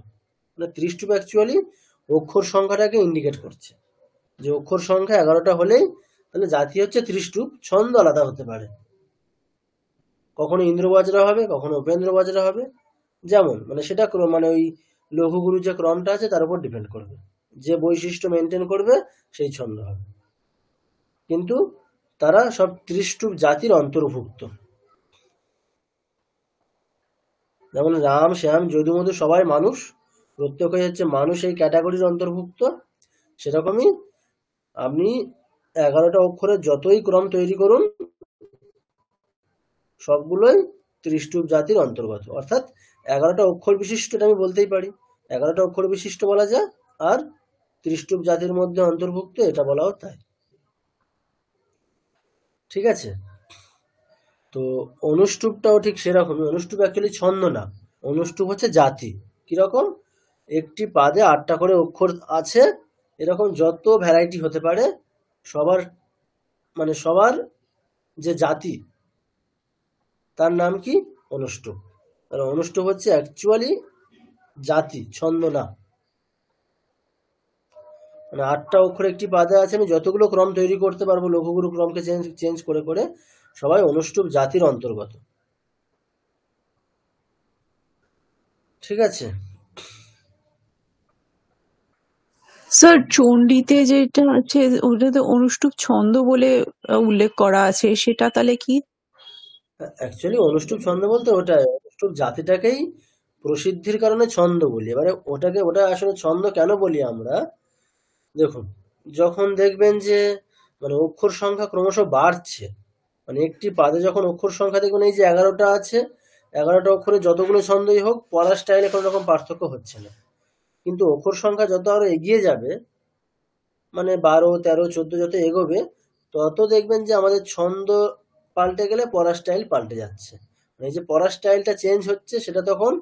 মানে ত্রিষ্টুপ অ্যাকচুয়ালি অক্ষর সংখ্যাটাকে ইন্ডিকেট করছে, যে অক্ষর সংখ্যা 11টা হলেই তাহলে জাতি হচ্ছে ত্রিষ্টুপ, ছন্দ আলাদা হতে পারে, কখনো ইন্দ্রবজ্রা হবে কখনো উপেন্দ্র বজ্রা হবে, যেমন মানে সেটা মানে ওই লঘুগুরু যে ক্রমটা আছে তার উপর ডিপেন্ড করবে, যে বৈশিষ্ট্য মেনটেন করবে সেই ছন্দ হবে, কিন্তু তারা সব ত্রিষ্টুপ জাতির অন্তর্ভুক্ত। যেমন রাম শ্যাম যদু মধু সবাই মানুষ, প্রত্যেকে হচ্ছে মানুষ এই ক্যাটাগরির অন্তর্ভুক্ত, সেরকমই আপনি 11টা অক্ষরের যতই ক্রম তৈরি করুন সবগুলোই ত্রিষ্টুপ জাতির অন্তর্গত, অর্থাৎ 11টা অক্ষর বিশিষ্ট, এটা আমি বলতেই পারি 11টা অক্ষর বিশিষ্ট বলা যায়, আর ত্রিষ্টুপ জাতির মধ্যে অন্তর্ভুক্ত এটা বলাও তাই, ঠিক আছে? তো অনুষ্টুপটাও ঠিক সেরকমই, অনুষ্টুপ অ্যাকচুয়ালি ছন্দ না, অনুষ্টুপ হচ্ছে জাতি। কিরকম? একটি পাদে 8টা করে অক্ষর আছে, এরকম যত ভ্যারাইটি হতে পারে সবার মানে সবার যে জাতি তার নাম কি অনুষ্টুপ। আর অনুষ্টুপ হচ্ছে অ্যাকচুয়ালি জাতি, ছন্দ না। মানে 8টা অক্ষর একটি পাদে আছে, আমি যতগুলো ক্রম তৈরি করতে পারবো লঘুগুরু ক্রমকে চেঞ্জ করে করে, সবাই অনুষ্টুপ জাতির অন্তর্গত, ঠিক আছে? স্যার চণ্ডীতে যেটা আছে ওটাতে অনুষ্টুপ ছন্দ বলে উল্লেখ করা আছে, সেটা তাহলে কি? অ্যাকচুয়ালি অনুষ্টুপ ছন্দ বলতে ওটাই, অনুষ্টুপ জাতিটাকেই প্রসিদ্ধির কারণে ছন্দ বলি। এবারে ওটা আসলে ছন্দ কেন বলি আমরা, দেখুন যখন দেখবেন যে মানে অক্ষর সংখ্যা ক্রমশ বাড়ছে, মানে একটি পাদে যখন অক্ষর সংখ্যা দেখবেন এই যে 11টা আছে, 11টা অক্ষরে যতগুলো ছন্দই হোক পড়ার স্টাইলে কোনো রকম পার্থক্য হচ্ছে না। কিন্তু অক্ষর সংখ্যা যত আরো এগিয়ে যাবে, মানে 12, 13, 14 যত এগোবে, তত দেখবেন যে আমাদের ছন্দ পাল্টে গেলে পড়ার স্টাইল পাল্টে যাচ্ছে। মানে এই যে পড়ার স্টাইলটা চেঞ্জ হচ্ছে, সেটা তখন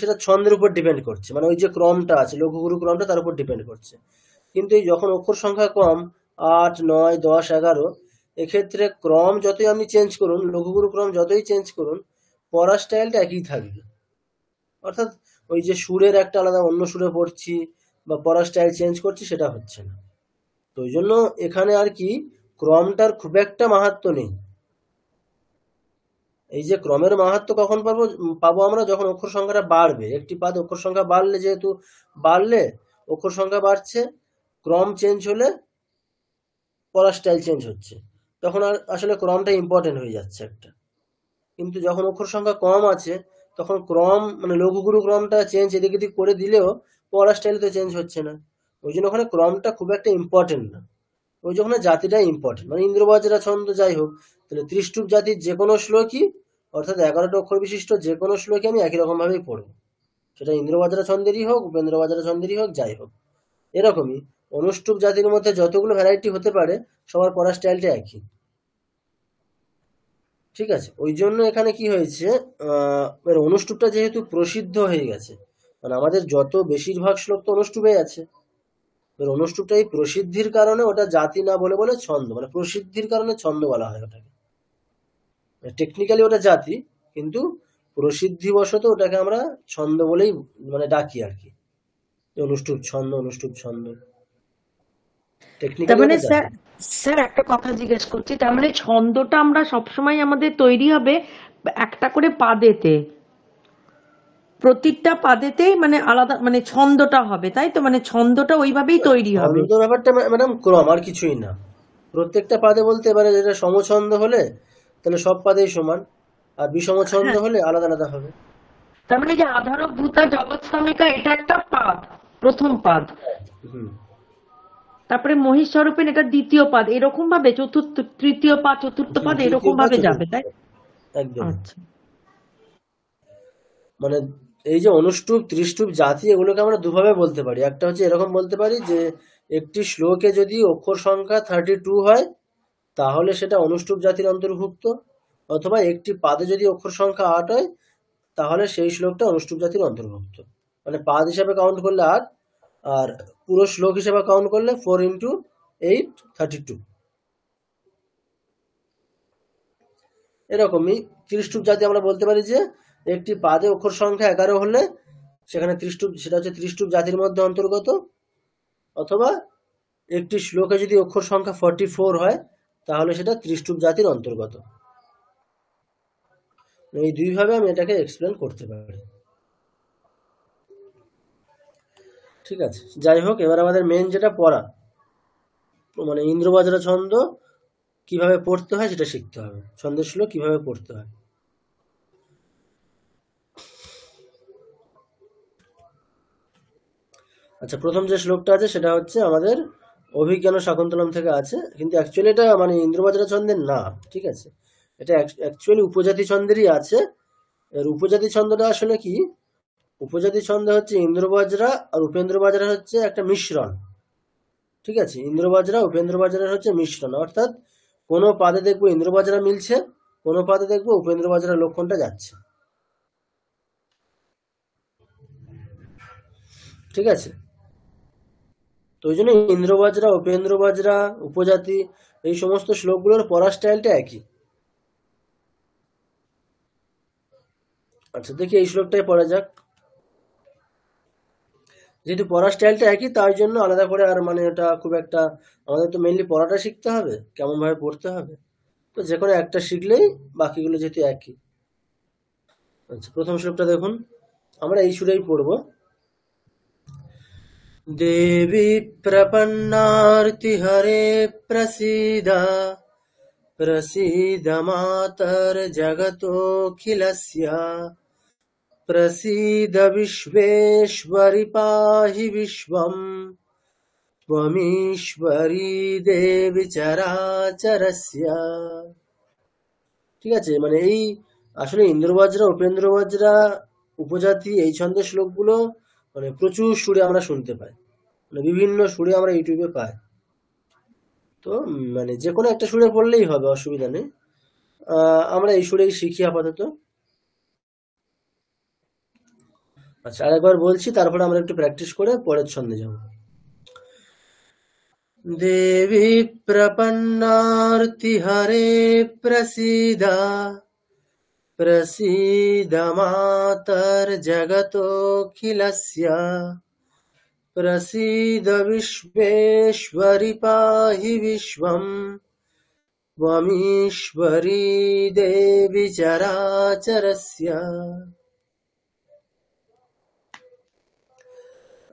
সেটা ছন্দের উপর ডিপেন্ড করছে, মানে ওই যে ক্রমটা আছে লঘু গুরু ক্রমটা তার উপর ডিপেন্ড করছে। কিন্তু এই যখন অক্ষর সংখ্যা কম 8, 9, 10, 11, এক্ষেত্রে ক্রম যতই আপনি চেঞ্জ করুন, লঘু গুরু ক্রম যতই চেঞ্জ করুন, পড়ার স্টাইলটা একই থাকবে। অর্থাৎ ওই যে সুরের একটা আলাদা অন্য সুরে পড়ছি বা পড়ার স্টাইল চেঞ্জ করছি, সেটা হচ্ছে না। তো ওই জন্য এখানে আর কি ক্রমটার খুব একটা মাহাত্ম্য নেই। এই যে ক্রমের মাহাত্ম্য কখন পাবো আমরা, যখন অক্ষর সংখ্যাটা বাড়বে। একটি পাদ অক্ষর সংখ্যা বাড়লে, যেহেতু বাড়লে অক্ষর সংখ্যা বাড়ছে, ক্রম চেঞ্জ হলে পড়ার স্টাইল চেঞ্জ হচ্ছে, তখন আর আসলে ক্রমটা ইম্পর্টেন্ট হয়ে যাচ্ছে একটা। কিন্তু যখন অক্ষর সংখ্যা কম আছে, তখন ক্রম মানে লঘুগুরু ক্রমটা চেঞ্জ এদিক এদিক করে দিলেও পড়ার স্টাইল তো চেঞ্জ হচ্ছে না। ওই জন্য ওখানে ক্রমটা খুব একটা ইম্পর্টেন্ট না, ওই জন্য জাতিটাই ইম্পর্টেন্ট। মানে ইন্দ্রবাজরা ছন্দ যাই হোক, তাহলে ত্রিষ্টুপ জাতির যে কোনো শ্লোকই, অর্থাৎ 11টা অক্ষর বিশিষ্ট যে কোনো শ্লোকই আমি একই রকম ভাবেই পড়বো, সেটা ইন্দ্রবাজরা ছন্দেরই হোক, উপেন্দ্রবাজরা ছন্দেরই হোক, যাই হোক। এরকমই অনুষ্টুপ জাতির মধ্যে যতগুলো ভ্যারাইটি হতে পারে, সবার পড়ার স্টাইলটা একই। ঠিক আছে, ওই জন্য এখানে কি হয়েছে, অনুষ্টুপটা যেহেতু প্রসিদ্ধ হয়ে গেছে, মানে আমাদের যত বেশিরভাগ শ্লোক তো অনুষ্টুপে আছে, অনুষ্টুপটা এই প্রসিদ্ধির কারণে ওটা জাতি না বলে বলে ছন্দ, মানে প্রসিদ্ধির কারণে ছন্দ বলা হয় ওটাকে। টেকনিক্যালি ওটা জাতি, কিন্তু প্রসিদ্ধিবশত ওটাকে আমরা ছন্দ বলেই মানে ডাকি আর কি, অনুষ্টুপ ছন্দ, অনুষ্টুপ ছন্দ। তার টেকনিক্যালি মানে ওটা স্যার, জাতি। স্যার একটা কথা জিজ্ঞেস করছি, তার মানে ছন্দটা আমরা সবসময় আমাদের তৈরি হবে একটা করে পাদেতে, প্রতিটা পাদেতেই মানে আলাদা মানে ছন্দটা হবে, তাই তো? মানে ছন্দটা ওইভাবেই তৈরি হবে। ছন্দ ব্যাপারটা ম্যাডাম ক্রম, আর কিছুই না। প্রত্যেকটা পাদে বলতে এবারে যেটা সমছন্দ হলে তাহলে সব পাদেই সমান, আর বিষম ছন্দ হ্যাঁ, হলে আলাদা আলাদা হবে। তার মানে যে আধারভূতা জগৎস্বামিকা এটা একটা পাদ, প্রথম পাদ। হুম, তারপরে মহিষস্বরূপিণ এটা দ্বিতীয় পাদ, এরকম ভাবে চতুর্থ, তৃতীয় পাদ, চতুর্থ পাদ তৃতীয় এরকম পা ভাবে যাবে, চতুর্থ তাই? পা, একদম। আচ্ছা। মানে এই যে অনুষ্টুপ, ত্রিষ্টুপ জাতি, এগুলোকে আমরা দুভাবে বলতে পারি। একটা হচ্ছে এরকম বলতে পারি যে একটি শ্লোকে যদি অক্ষর সংখ্যা 32 হয়, তাহলে সেটা অনুষ্টুপ জাতির অন্তর্ভুক্ত। অথবা একটি পাদে যদি অক্ষর সংখ্যা 8 হয়, তাহলে সেই শ্লোকটা অনুষ্টুপ জাতির অন্তর্ভুক্ত। মানে পাদ হিসাবে কাউন্ট করলে 8, আর পুরো শ্লোক হিসাবে কাউন্ট করলে 4 × 8, 32। এরকমই ত্রিষ্টুপ জাতি আমরা বলতে পারি যে একটি পাদে অক্ষর সংখ্যা 11 হলে সেখানে ত্রিষ্টুপ, সেটা হচ্ছে ত্রিষ্টুপ জাতির মধ্যে অন্তর্গত। অথবা একটি শ্লোকে যদি অক্ষর সংখ্যা 44 হয়, তাহলে সেটা ত্রিষ্টুপ জাতির অন্তর্গত। এই দুইভাবে আমি এটাকে এক্সপ্লেন করতে পারি। ঠিক আছে, যাই হোক, এবার আমাদের মেন যেটা পড়া, মানে ইন্দ্রবাজরা ছন্দ কিভাবে পড়তে হয় সেটা শিখতে হবে, ছন্দের শ্লোক কিভাবে পড়তে হয়। আচ্ছা, প্রথম যে শ্লোকটা আছে সেটা হচ্ছে আমাদের অভিজ্ঞান শাকুন্তলম থেকে আছে, কিন্তু অ্যাকচুয়ালি এটা মানে ইন্দ্রবাজরা ছন্দের না। ঠিক আছে, এটা অ্যাকচুয়ালি উপজাতি ছন্দেরই আছে। এর উপজাতি ছন্দটা আসলে কি, উপজাতি ছন্দ হচ্ছে ইন্দ্রবাজরা আর উপেন্দ্রবাজরা হচ্ছে একটা মিশ্রণ। ঠিক আছে, ইন্দ্রবাজরা উপেন্দ্রবাজরা হচ্ছে মিশ্রণ, অর্থাৎ কোনো পাদে দেখবো ইন্দ্রবাজরা মিলছে, কোনো পাদে দেখবো উপেন্দ্রবাজরা লক্ষণটা যাচ্ছে। ঠিক আছে, তো ওই জন্য ইন্দ্রবাজরা, উপেন্দ্রবাজরা, উপজাতি, এই সমস্ত শ্লোকগুলোর পড়ার স্টাইলটা একই। আচ্ছা, দেখি এই শ্লোকটাই পড়া যাক। যেহেতু পড়ার স্টাইলটা একই, তার জন্য আলাদা করে আর মানে এটা খুব একটা, আমাদের তো মেনলি পড়াটা শিখতে হবে, কেমন ভাবে পড়তে হবে, তো যে কোনো একটা শিখলেই বাকিগুলো যেহেতু একই। আচ্ছা, প্রথম শ্লোকটা দেখুন, আমরা এই সুরেই পড়বো। देवी प्रपन्नार्तिहरे प्रसीद प्रसीद मातर्जगतोऽखिलस्य प्रसीद विश्वेश्वरि पाहि विश्वम् त्वमीश्वरी देवी চরাচরস্য। ঠিক আছে, মানে এই আসলে ইন্দ্রবজ্রা উপেন্দ্রবজ্রা উপজাতি এই ছন্দের শ্লোকগুলো মানে প্রচুর সুরে আমরা শুনতে পাই, মানে বিভিন্ন সুরে আমরা ইউটিউবে পাই। তো মানে যে কোনো একটা সুরে পড়লেই হবে, অসুবিধা নেই। আমরা এই সুরেই শিখি আপাতত। আচ্ছা, আরেকবার বলছি, তারপরে আমরা একটু প্র্যাকটিস করে পরের ছন্দে যাব। দেবী প্রপন্নার্তিহরে প্রসীদ প্রসীদ মাতর্জগতোऽখিলস্য প্রসীদ বিশ্বেশ্বরি পাহি বিশ্বम् त्वमीश्वरी देवी চরাচরস্য।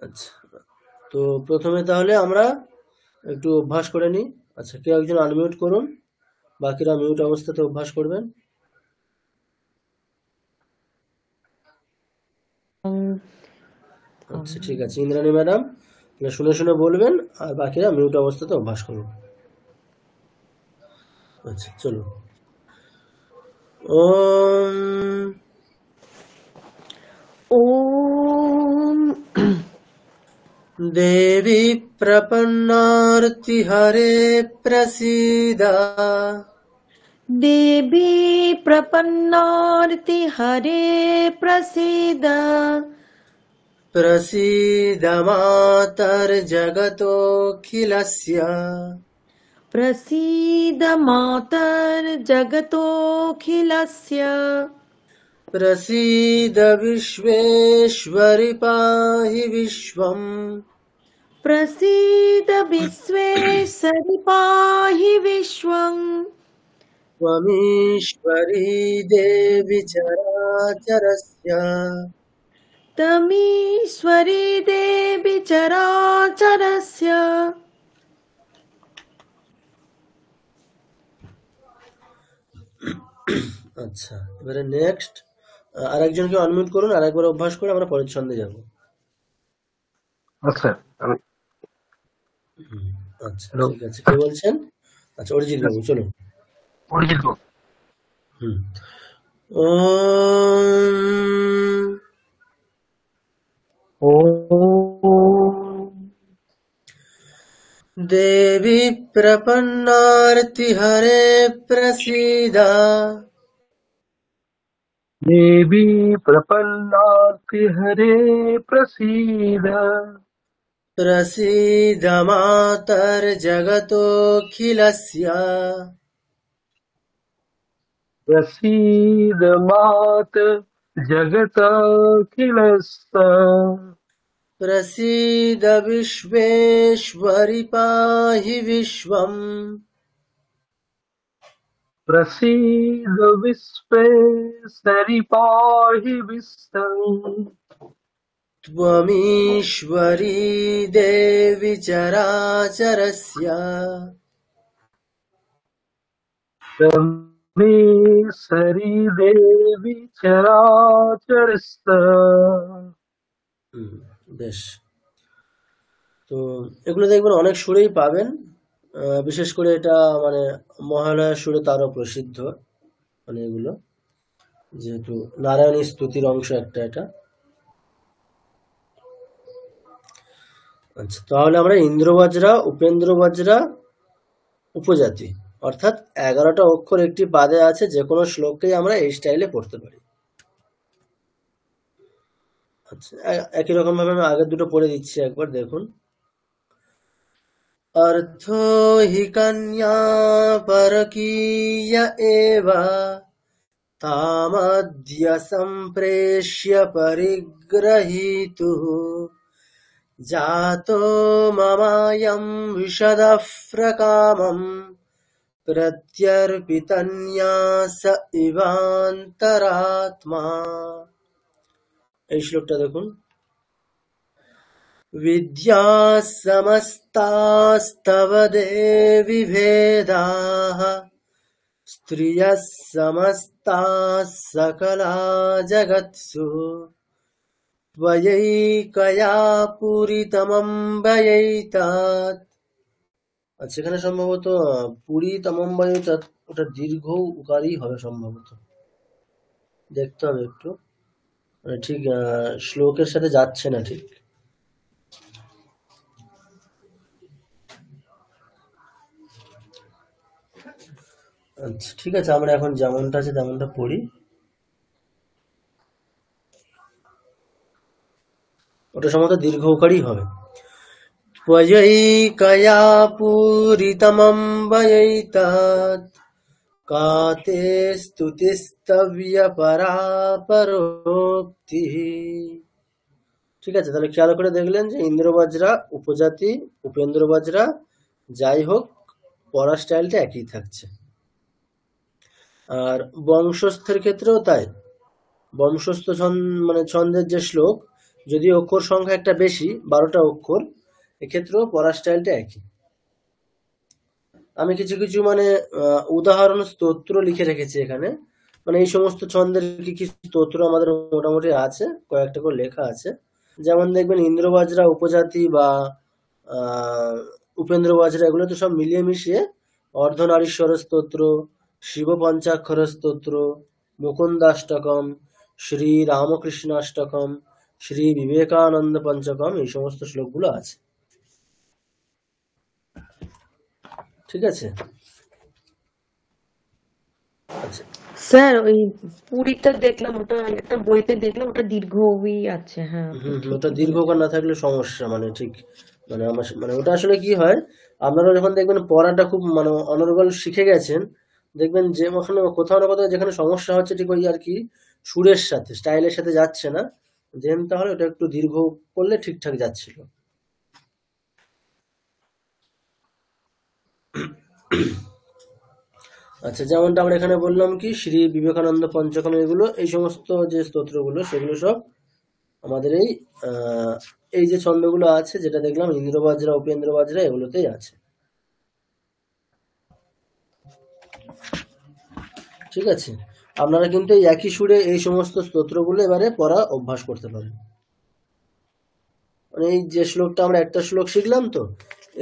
আচ্ছা, তো প্রথমে তাহলে আমরা একটু অভ্যাস করে নিই। আচ্ছা, কেউ একজন আনমিউট করুন, বাকিরা মিউট অবস্থাতে অভ্যাস করবেন। আচ্ছা, ঠিক আছে, ইন্দ্রাণী ম্যাডাম শুনে শুনে বলবেন, আর বাকিরা মিউট অবস্থাতে অভ্যাস করুন। আচ্ছা, চলো। ওম ওম দেবী প্রপন্নার্তিহরে প্রসীদ দেবী প্রপন্নার্তিহরে প্রসীদ প্রসীদ মাতর্জগতোऽখিলস্য প্রসীদ মাতর্জগতোऽখিলস্য প্রসীদ বিশ্বেশ্বরি পাহি বিশ্বम् প্রসীদ বিশ্বেশ্বরি পাহি বিশ্বम् त्वमीश्वरी देवी চরাচরস্য। তমীশ্বরী দেবী চরাচরস্য। আচ্ছা, এবারে নেক্সট আরেকজনকে আনমিউট করুন, আরেকবার অভ্যাস করে আমরা পরের ছন্দে যাব। আচ্ছা আমি আচ্ছা, হ্যালো ঠিক আছে, কে বলছেন? আচ্ছা, অরিজিৎ বাবু, চলুন। অরিজিৎ বাবু। হুম। ওম ওম দেবী প্রপন্নার্তিহরে প্রসীদ দেবী প্রপন্নার্তিহরে প্রসীদ প্রসীদ মাতর্জগতোऽখিলস্য প্রসীদ মাত জগতখিলস্য প্রসীদ বিশ্বেশ্বরি পাহি বিশ্বम् প্রসীদ বিশ্বেশ্বরি পাহি বিশ্বम् त्वमीश्वरी देवी চরাচরস্য। তমীশ্বরী দেবী চরাচরস্য। বেশ, তো এগুলো দেখবেন অনেক সুরেই পাবেন। বিশেষ করে এটা মানে মহালয়ার সুরে তো আরো প্রসিদ্ধ, মানে এগুলো যেহেতু নারায়ণী স্তুতির অংশ একটা এটা। আচ্ছা, তাহলে আমরা ইন্দ্রবজ্রা উপেন্দ্রবজ্রা উপজাতি অর্থাৎ 11টা অক্ষর একটি পাদে আছে, যে কোনো শ্লোককেই আমরা এই স্টাইলে পড়তে পারি। আচ্ছা, একই রকম ভাবে আমি আগের দুটো পড়ে দিচ্ছি, একবার দেখুন। অর্থো হি কন্যা পরকীয় এব তামদ্য সম্প্রেষ্য পরিগ্রহীতুঃ জাতো মমায়ং বিশদঃ প্রকামং প্রত্যর্পিতন্যাস ইবান্তরাত্মা। এই শ্লোকটা দেখুন। विद्याः समस्तास्तव देवि भेदाः स्त्रियः समस्ताः सकला जगत्सु त्वयैकया पूरितमम्बयैतात्। আচ্ছা এখানে সম্ভবত পুরীতমম্বয়ৈতাৎ ওটা দীর্ঘ উকারই হবে সম্ভবত, দেখতে হবে একটু, মানে ঠিক শ্লোকের সাথে যাচ্ছে না ঠিক। আচ্ছা ঠিক আছে, আমরা এখন যেমনটা আছে তেমনটা পড়ি। ওটা সম্ভবত দীর্ঘ উকারই হবে। त्वयैकया पूरितमम्बयैतात् काते स्तुतिस्तव्यपरा परोक्तिः। ঠিক আছে, তাহলে খেয়াল করে দেখলেন যে ইন্দ্রবজ্রা উপজাতি, উপেন্দ্রবজ্রা, যাই হোক পড়া স্টাইলটা একই থাকছে। আর বংশস্থের ক্ষেত্রেও তাই, বংশস্থ মানে ছন্দের যে শ্লোক, যদি অক্ষর সংখ্যা একটা বেশি 12টা অক্ষর, এক্ষেত্রেও পড়ার স্টাইলটা একই। আমি কিছু কিছু মানে উদাহরণ স্তোত্র লিখে রেখেছি এখানে, মানে এই সমস্ত ছন্দের কি কি স্তোত্র আমাদের মোটামুটি আছে, কয়েকটা করে লেখা আছে। যেমন দেখবেন ইন্দ্রবজ্রা উপজাতি বা উপেন্দ্রবজ্রা, এগুলো তো সব মিলিয়ে মিশিয়ে অর্ধনারীশ্বর স্তোত্র, শিব পঞ্চাক্ষর স্তোত্র, মুকুন্দাষ্টকম, শ্রী রামকৃষ্ণাষ্টকম, শ্রী বিবেকানন্দ পঞ্চকম, এই সমস্ত শ্লোকগুলো আছে। ঠিক আছে। আচ্ছা স্যার ওই পুরীটা দেখলাম, ওটা একটা বইতে দেখলাম ওটা দীর্ঘ আছে। হ্যাঁ ওটা দীর্ঘকাল না থাকলে সমস্যা, মানে ঠিক মানে আমার মানে ওটা আসলে কি হয়, আপনারা যখন দেখবেন পড়াটা খুব মানে অনর্গল শিখে গেছেন, দেখবেন যে ওখানে কোথাও না কোথাও যেখানে সমস্যা হচ্ছে ঠিক ওই আর কি সুরের সাথে, স্টাইলের সাথে যাচ্ছে না, দেন তাহলে ওটা একটু দীর্ঘ করলে ঠিকঠাক যাচ্ছিল। আচ্ছা যেমনটা আমরা এখানে বললাম কি শ্রী বিবেকানন্দ পঞ্চকম, এগুলো এই সমস্ত যে স্তোত্রগুলো সেগুলো সব আমাদের এই যে ছন্দগুলো আছে যেটা দেখলাম ইন্দ্রবজ্রা উপেন্দ্রবজ্রা এগুলোতেই আছে। ঠিক আছে, আপনারা কিন্তু এই একই সুরে এই সমস্ত স্তোত্রগুলো এবারে পড়া অভ্যাস করতে পারেন। মানে এই যে শ্লোকটা আমরা একটা শ্লোক শিখলাম, তো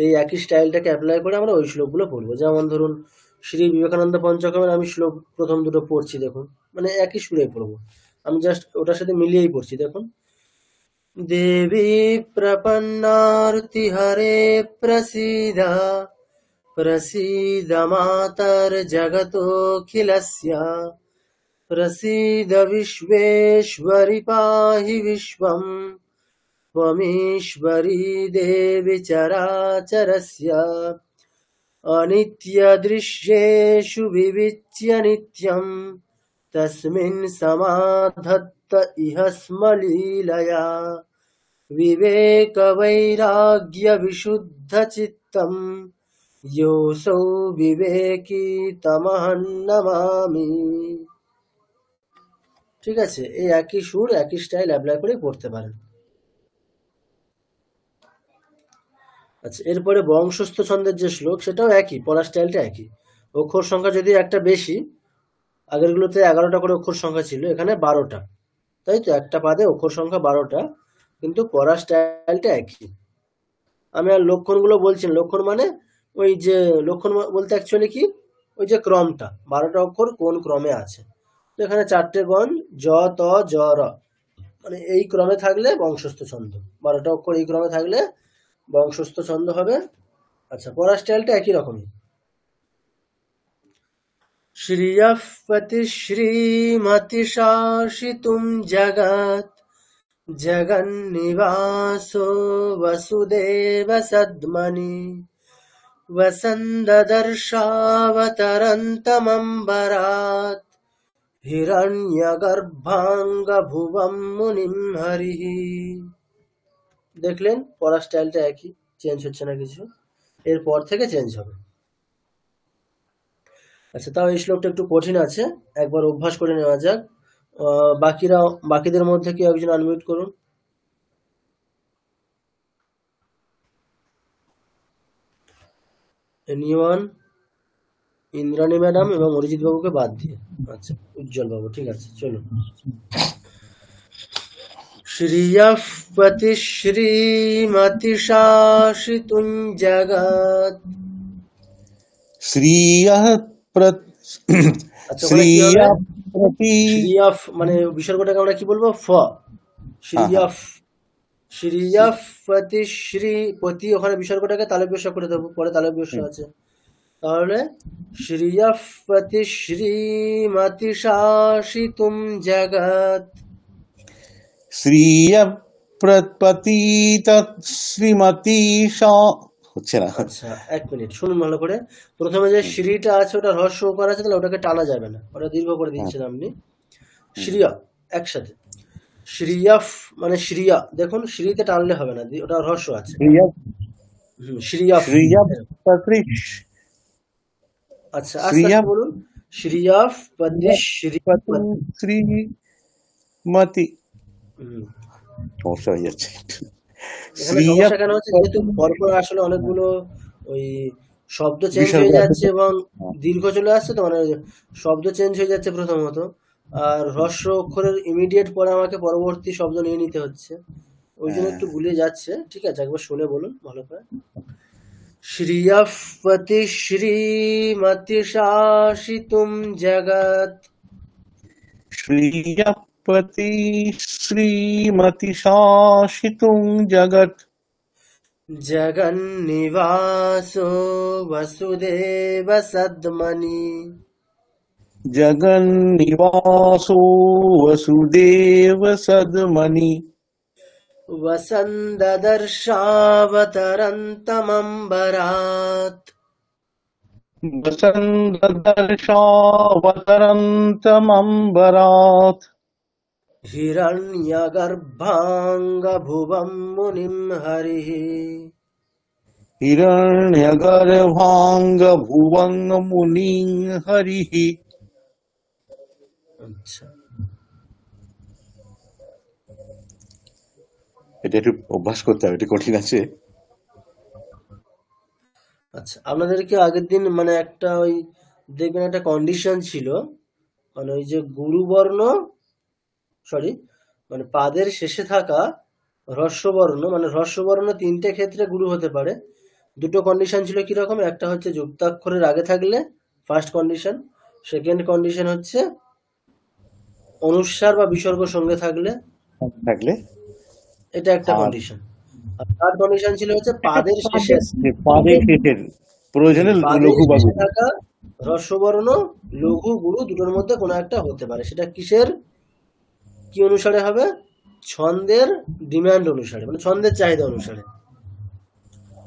এই একই স্টাইলটাকে অ্যাপ্লাই করে আমরা ওই শ্লোকগুলো পড়বো। যেমন ধরুন শ্রী বিবেকানন্দ পঞ্চকমের আমি শ্লোক প্রথম দুটো পড়ছি, দেখুন মানে একই সুরে পড়বো, আমি জাস্ট ওটার সাথে মিলিয়েই পড়ছি। দেখুন, দেবী প্রপন্নার্তি হরে প্রসীদা প্রসীদ মাতর জগতোখিলস্য প্রসীদ বিশ্বেশ্বরি পাহি বিশ্বম त्वमीश्वरी देवी चराचरस्य अनित्यदृश्येषु विविच्य नित्यं तस्मिन् समाधत्त इह स्म लीलया विवेकवैराग्यविशुद्धचित्तं योऽसौ विवेकी तमहं नमामि। ঠিক আছে, এই একই সুর একই স্টাইল অ্যাপ্লাই করে পড়তে পারেন। আচ্ছা এরপরে বংশস্থ ছন্দের যে শ্লোক সেটাও একই, পড়ার স্টাইলটা একই। অক্ষর সংখ্যা যদি একটা বেশি, আগেরগুলোতে 11টা করে অক্ষর সংখ্যা ছিল, এখানে 12টা, তাই তো একটা পাদে অক্ষর সংখ্যা 12টা, কিন্তু পড়ার স্টাইলটা একই। আমি আর লক্ষণগুলো বলছি, লক্ষণ মানে ওই যে লক্ষণ বলতে অ্যাকচুয়ালি কি, ওই যে ক্রমটা 12টা অক্ষর কোন ক্রমে আছে, তো এখানে 4টে গণ জ ত জ র, মানে এই ক্রমে থাকলে বংশস্থ ছন্দ, 12টা অক্ষর এই ক্রমে থাকলে বংশস্থ ছন্দ হবে। আচ্ছা পড়ার স্টাইলটা একই রকমই। শ্রিয়ঃপতি শ্রীমতি শাসিতুম জগৎ জগন্নিবাসো বসুদেব সদ্মনি वसन्ददर्शावतरन्तमम्बरात् हिरण्यगर्भाङ्गभुवं मुनिं हरिः। দেখলেন পড়ার স্টাইলটা একই, চেঞ্জ হচ্ছে না কিছু, এরপর থেকে চেঞ্জ হবে। আচ্ছা তাও এই শ্লোকটা একটু কঠিন আছে, একবার অভ্যাস করে নেওয়া যাক। বাকিদের মধ্যে কি একজন আনমিউট করুন। এনিওয়ান, ইন্দ্রাণী ম্যাডাম এবং অরিজিৎ বাবুকে বাদ দিয়ে। আচ্ছা, উজ্জ্বল বাবু, ঠিক আছে, চলো। শ্রিয়ঃ পতি শ্রীমতি শাসিতুং জগৎ। শ্রিয়ঃ আচ্ছা, ওখানে কি হবে? শ্রিয়ঃ প্রতি, শ্রিয়ঃ মানে বিসর্গটাকে আমরা কি বলবো? ফ। শ্রিয়ঃ, শ্রিয়ঃ পতি শ্রী, পতি ওখানে বিসর্গটাকে তালব্যস্য করে দেবো, পরে তালব্যস্য আছে, তাহলে শ্রিয়ঃ পতি শ্রীমতি শাসিতুং জগৎ। শ্রিয়ঃ প্রতি শ্রীমতি হচ্ছে না। আচ্ছা, এক মিনিট শুনুন ভালো করে। প্রথমে যে শ্রীটা আছে ওটা হ্রস্ব ওকার আছে, তাহলে ওটাকে টানা যাবে না, ওটা দীর্ঘ করে দিচ্ছেন আপনি। শ্রিয়া একসাথে, শ্রিয়ঃ মানে শ্রিয়া, দেখুন শ্রীতে টানলে হবে না, ওটা হ্রস্ব আছে। শ্রিয়ঃ শ্রিয়ঃ। শ্রিয়ঃ প্রতি, আচ্ছা, আস্তে আস্তে বলুন। শ্রিয়ঃ পতি শ্রীমতি, সমস্যা হয়ে যাচ্ছে। এখানে সমস্যা কেন হচ্ছে? যেহেতু পরপর আসলে অনেকগুলো ওই শব্দ চেঞ্জ হয়ে যাচ্ছে এবং দীর্ঘ চলে আসছে, তো মানে শব্দ চেঞ্জ হয়ে যাচ্ছে প্রথমত, আর হ্রস্ব অক্ষরের ইমিডিয়েট পরে আমাকে পরবর্তী শব্দ নিয়ে নিতে হচ্ছে, ওই জন্য একটু গুলিয়ে যাচ্ছে। ঠিক আছে, একবার শুনে বলুন ভালো করে। শ্রিয়ঃ পতি শ্রীমতি শাসিতুং জগৎ। শ্রিয়ঃ প্রতি শ্রীমতি শাসিতুং জগৎ। জগন্নিবাসো বসুদেব সদ্মনি। জগন্নিবাসো বসুদেব সদ্মনি। वसन्ददर्शावतरन्तमम्बरात्। वसन्ददर्शावतरन्तमम्बरात्। हिरण्यगर्भाङ्गभुवं मुनिं हरिः। हिरण्यगर्भाङ्गभुवं मुनिं हरिः। আচ্ছা, এটা একটু অভ্যাস করতে হবে, এটা কঠিন আছে। আচ্ছা, আপনাদেরকে আগের দিন মানে একটা ওই দেখবেন একটা কন্ডিশন ছিল, মানে ওই যে গুরুবর্ণ, সরি মানে পাদের শেষে থাকা হ্রস্ববর্ণ, মানে হ্রস্ববর্ণ তিনটে ক্ষেত্রে গুরু হতে পারে। দুটো কন্ডিশন ছিল কিরকম? একটা হচ্ছে যুক্তাক্ষরের আগে থাকলে, ফার্স্ট কন্ডিশন। সেকেন্ড কন্ডিশন হচ্ছে অনুস্বার বা বিসর্গ সঙ্গে থাকলে, এটা একটা কন্ডিশন। আর থার্ড কন্ডিশন ছিল হচ্ছে পাদের শেষে, পাদের শেষের প্রয়োজনে লঘু বা গুরু থাকা হ্রস্ববর্ণ লঘু গুরু দুটোর মধ্যে কোনো একটা হতে পারে। সেটা কিসের কি অনুসারে হবে? ছন্দের ডিমান্ড অনুসারে, মানে ছন্দের চাহিদা অনুসারে।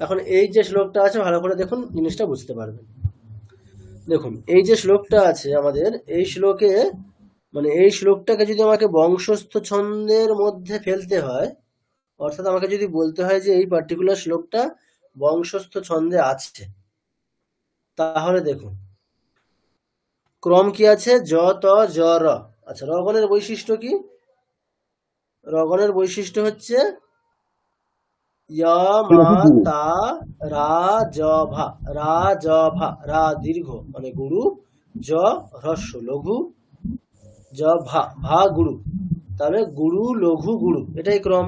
এখন এই যে শ্লোকটা আছে ভালো করে দেখুন, জিনিসটা বুঝতে পারবেন। দেখুন এই যে শ্লোকটা আছে আমাদের, এই শ্লোকে মানে এই শ্লোকটাকে যদি আমাকে বংশস্থ ছন্দের মধ্যে ফেলতে হয়, অর্থাৎ আমাকে যদি বলতে হয় যে এই পার্টিকুলার শ্লোকটা বংশস্থ ছন্দে আছে, তাহলে দেখুন ক্রম কি আছে? জ ত জ র। আচ্ছা, রগণের বৈশিষ্ট্য কি? রগণের বৈশিষ্ট্য হচ্ছে য় মা তা রা জ ভা, রা জ ভা, রা দীর্ঘ মানে গুরু, জ হ্রস্ব লঘু, জ ভা, ভা গুরু, তাহলে গুরু লঘু গুরু, এটাই ক্রম।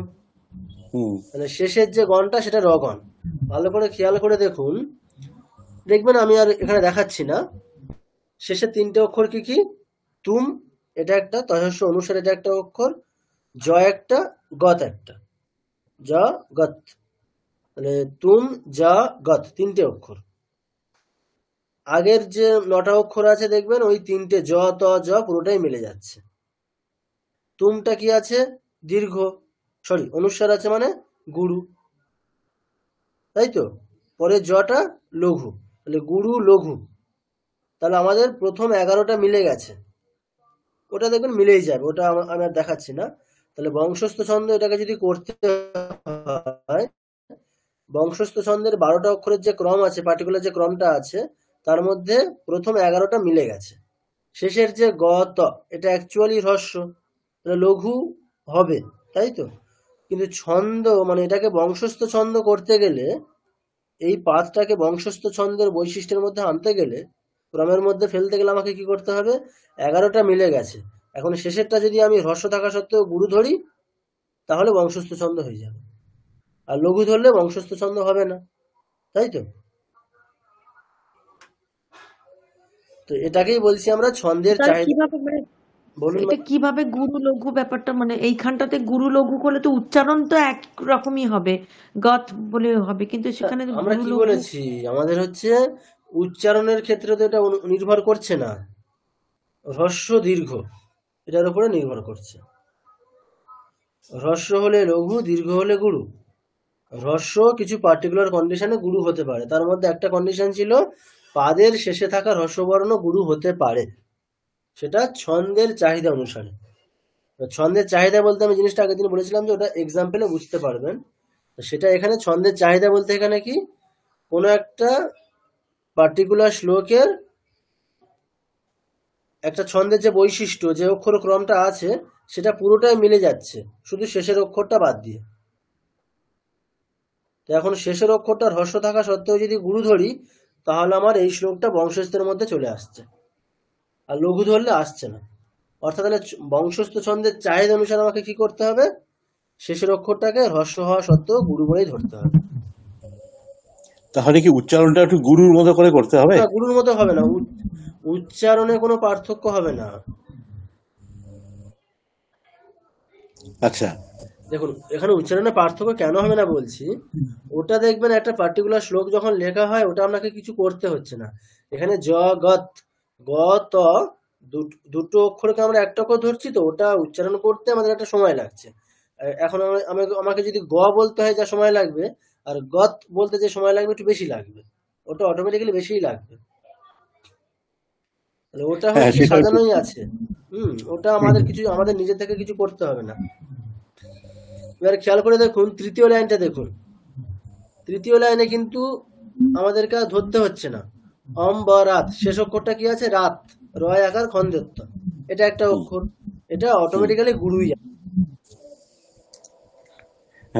মানে শেষের যে গণটা সেটা রগণ। ভালো করে খেয়াল করে দেখুন, দেখবেন আমি আর এখানে দেখাচ্ছি না। শেষের তিনটে অক্ষর কি কি? তুম এটা একটা, তহস্য অনুসারে এটা একটা অক্ষর, জ একটা, গত একটা, জ গত, মানে তুম যা গত তিনটে অক্ষর। আগের যে 9টা অক্ষর আছে দেখবেন ওই তিনটে জ ত জ পুরোটাই মিলে যাচ্ছে। তুমটা কি আছে? দীর্ঘ, সরি অনুস্বার আছে মানে গুরু, তাই তো? পরে জটা লঘু, তাহলে গুরু লঘু, তাহলে আমাদের প্রথম 11টা মিলে গেছে। ওটা দেখবেন মিলেই যাবে, ওটা আমি আর দেখাচ্ছি না। তাহলে বংশস্থ ছন্দ এটাকে যদি করতে হয়, বংশস্থ ছন্দের 12টা অক্ষরের যে ক্রম আছে, পার্টিকুলার যে ক্রমটা আছে, তার মধ্যে প্রথম 11টা মিলে গেছে। শেষের যে গ ত এটা অ্যাকচুয়ালি হ্রস্ব, লঘু হবে, তাই তো? কিন্তু ছন্দ মানে এটাকে বংশস্থ ছন্দ করতে গেলে এই পাতটাকে বংশস্থ ছন্দের বৈশিষ্ট্যের মধ্যে আনতে গেলে, ক্রমের মধ্যে ফেলতে গেলে আমাকে কি করতে হবে? 11টা মিলে গেছে, এখন শেষেরটা যদি আমি হ্রস্ব থাকা সত্ত্বেও গুরু ধরি তাহলে বংশস্থ ছন্দ হয়ে যাবে, আর লঘু ধরলে বংশস্থ ছন্দ হবে না, তাই তো? তো এটাকেই বলছি আমরা ছন্দের তার চাহিদা। কিভাবে মানে বলুন এটা কিভাবে গুরু লঘু ব্যাপারটা, মানে এইখানটাতে গুরু লঘু করলে তো উচ্চারণ তো এক রকমই হবে, গত বলে হবে, কিন্তু সেখানে তো আমরা গুরু কি লঘু। বলেছি, আমাদের হচ্ছে উচ্চারণের ক্ষেত্রে তো এটা নির্ভর করছে না, হ্রস্ব দীর্ঘ এটার উপরে নির্ভর করছে। হ্রস্ব হলে লঘু, দীর্ঘ হলে গুরু। হ্রস্ব কিছু পার্টিকুলার কন্ডিশনে গুরু হতে পারে, তার মধ্যে একটা কন্ডিশন ছিল পাদের শেষে থাকা হ্রস্ববর্ণ গুরু হতে পারে, সেটা ছন্দের চাহিদা অনুসারে। ছন্দের চাহিদা বলতে আমি জিনিসটা আগের দিন বলেছিলাম যে ওটা এক্সাম্পলে বুঝতে পারবেন। তো সেটা এখানে ছন্দের চাহিদা বলতে এখানে কি, কোনো একটা পার্টিকুলার শ্লোকের একটা ছন্দের যে বৈশিষ্ট্য, যে অক্ষর ক্রমটা আছে সেটা পুরোটাই মিলে যাচ্ছে, শুধু শেষের অক্ষরটা বাদ দিয়ে। তো এখন শেষের অক্ষরটা হ্রস্ব থাকা সত্ত্বেও যদি গুরু ধরি তাহলে আমার এই শ্লোকটা বংশস্থের মধ্যে চলে আসছে, আর লঘু ধরলে আসছে না। অর্থাৎ তাহলে বংশস্থ ছন্দের চাহিদা অনুসারে আমাকে কি করতে হবে, শেষের অক্ষরটাকে হ্রস্ব হওয়া সত্ত্বেও গুরু বলেই ধরতে হবে। তাহলে কি উচ্চারণটা একটু গুরুর মতো করে করতে হবে? না, গুরুর মতো হবে না, উচ্চারণে কোনো পার্থক্য হবে না। আচ্ছা, দেখুন এখানে উচ্চারণে পার্থক্য কেন হবে না বলছি, ওটা দেখবেন একটা পার্টিকুলার শ্লোক যখন লেখা হয় ওটা আপনাকে কিছু করতে হচ্ছে না। এখানে জ গত গ ত দুটো অক্ষরকে আমরা একটা অক্ষর ধরছি, তো ওটা উচ্চারণ করতে আমাদের একটা সময় লাগছে। এখন আমাকে যদি গ বলতে হয় যা সময় লাগবে, আর গত বলতে যে সময় লাগবে একটু বেশি লাগবে, ওটা অটোমেটিক্যালি বেশিই লাগবে। তাহলে ওটা হ্যাঁ হচ্ছে সেটা সাজানোই আছে। ওটা আমাদের নিজের থেকে কিছু করতে হবে না। এবার খেয়াল করে দেখুন তৃতীয় লাইনটা দেখুন, তৃতীয় লাইনে কিন্তু আমাদেরকে আর ধরতে হচ্ছে না। অম্বরাত শেষ অক্ষরটা কি আছে, রাত, রয় আকার খন্ডত্ব, এটা একটা অক্ষর, এটা অটোমেটিক্যালি গুরুই যাবে।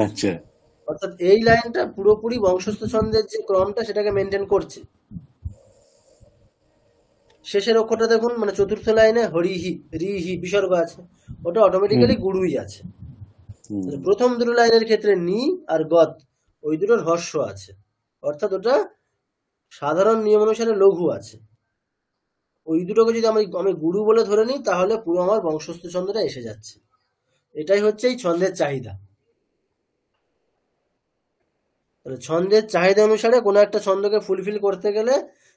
আচ্ছা, অর্থাৎ এই লাইনটা পুরোপুরি বংশস্থ ছন্দের যে ক্রমটা সেটাকে মেনটেন করছে। শেষের অক্ষরটা দেখুন, মানে চতুর্থ লাইনে হরিহি রিহি বিসর্গ আছে, ওটা অটোমেটিক্যালি গুরুই আছে। প্রথম দুটো লাইনের ক্ষেত্রে নি আর গত ওই দুটোর হ্রস্ব আছে, অর্থাৎ ওটা সাধারণ নিয়ম অনুসারে লঘু আছে। ওই দুটোকে যদি আমি গুরু বলে ধরে নিই তাহলে পুরো আমার বংশস্থ ছন্দটা এসে যাচ্ছে। এটাই হচ্ছে এই ছন্দের চাহিদা। তাহলে ছন্দের চাহিদা অনুসারে কোনো একটা ছন্দকে ফুলফিল করতে গেলে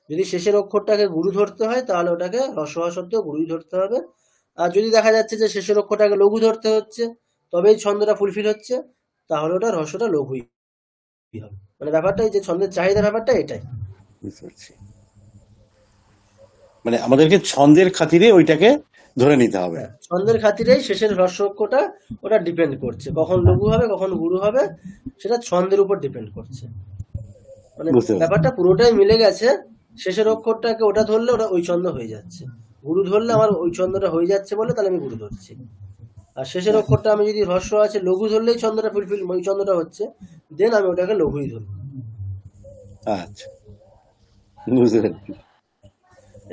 যদি শেষের অক্ষরটাকে গুরু ধরতে হয় তাহলে ওটাকে হ্রস্ব হওয়া সত্ত্বেও গুরুই ধরতে হবে। আর যদি দেখা যাচ্ছে যে শেষের অক্ষরটাকে লঘু ধরতে হচ্ছে তবেই ছন্দটা ফুলফিল হচ্ছে, তাহলে ওটা হ্রস্বটা লঘুই হবে। মানে ব্যাপারটাই যে ছন্দের চাহিদা ব্যাপারটা এটাই। বুঝতে পারছি। মানে আমাদেরকে ছন্দের খাতিরে ওইটাকে ধরে নিতে হবে। ছন্দের খাতিরেই শেষের হ্রস্ব অক্ষরটা ওটা ডিপেন্ড করছে, কখন লঘু হবে কখন গুরু হবে সেটা ছন্দের উপর ডিপেন্ড করছে। মানে বুঝতে পারছি। ব্যাপারটা পুরোটাই মিলে গেছে, শেষের অক্ষরটাকে ওটা ধরলে ওটা ওই ছন্দ হয়ে যাচ্ছে, গুরু ধরলে আমার ওই ছন্দটা হয়ে যাচ্ছে বলে তাহলে আমি গুরু ধরছি। আর শেষের অক্ষরটা আমি যদি হ্রস্ব আছে লঘু ধরলেই ছন্দটা ফুলফিল ওই ছন্দটা হচ্ছে, দেন আমি ওটাকে লঘুই ধরবো। আচ্ছা, বুঝতে পারছি।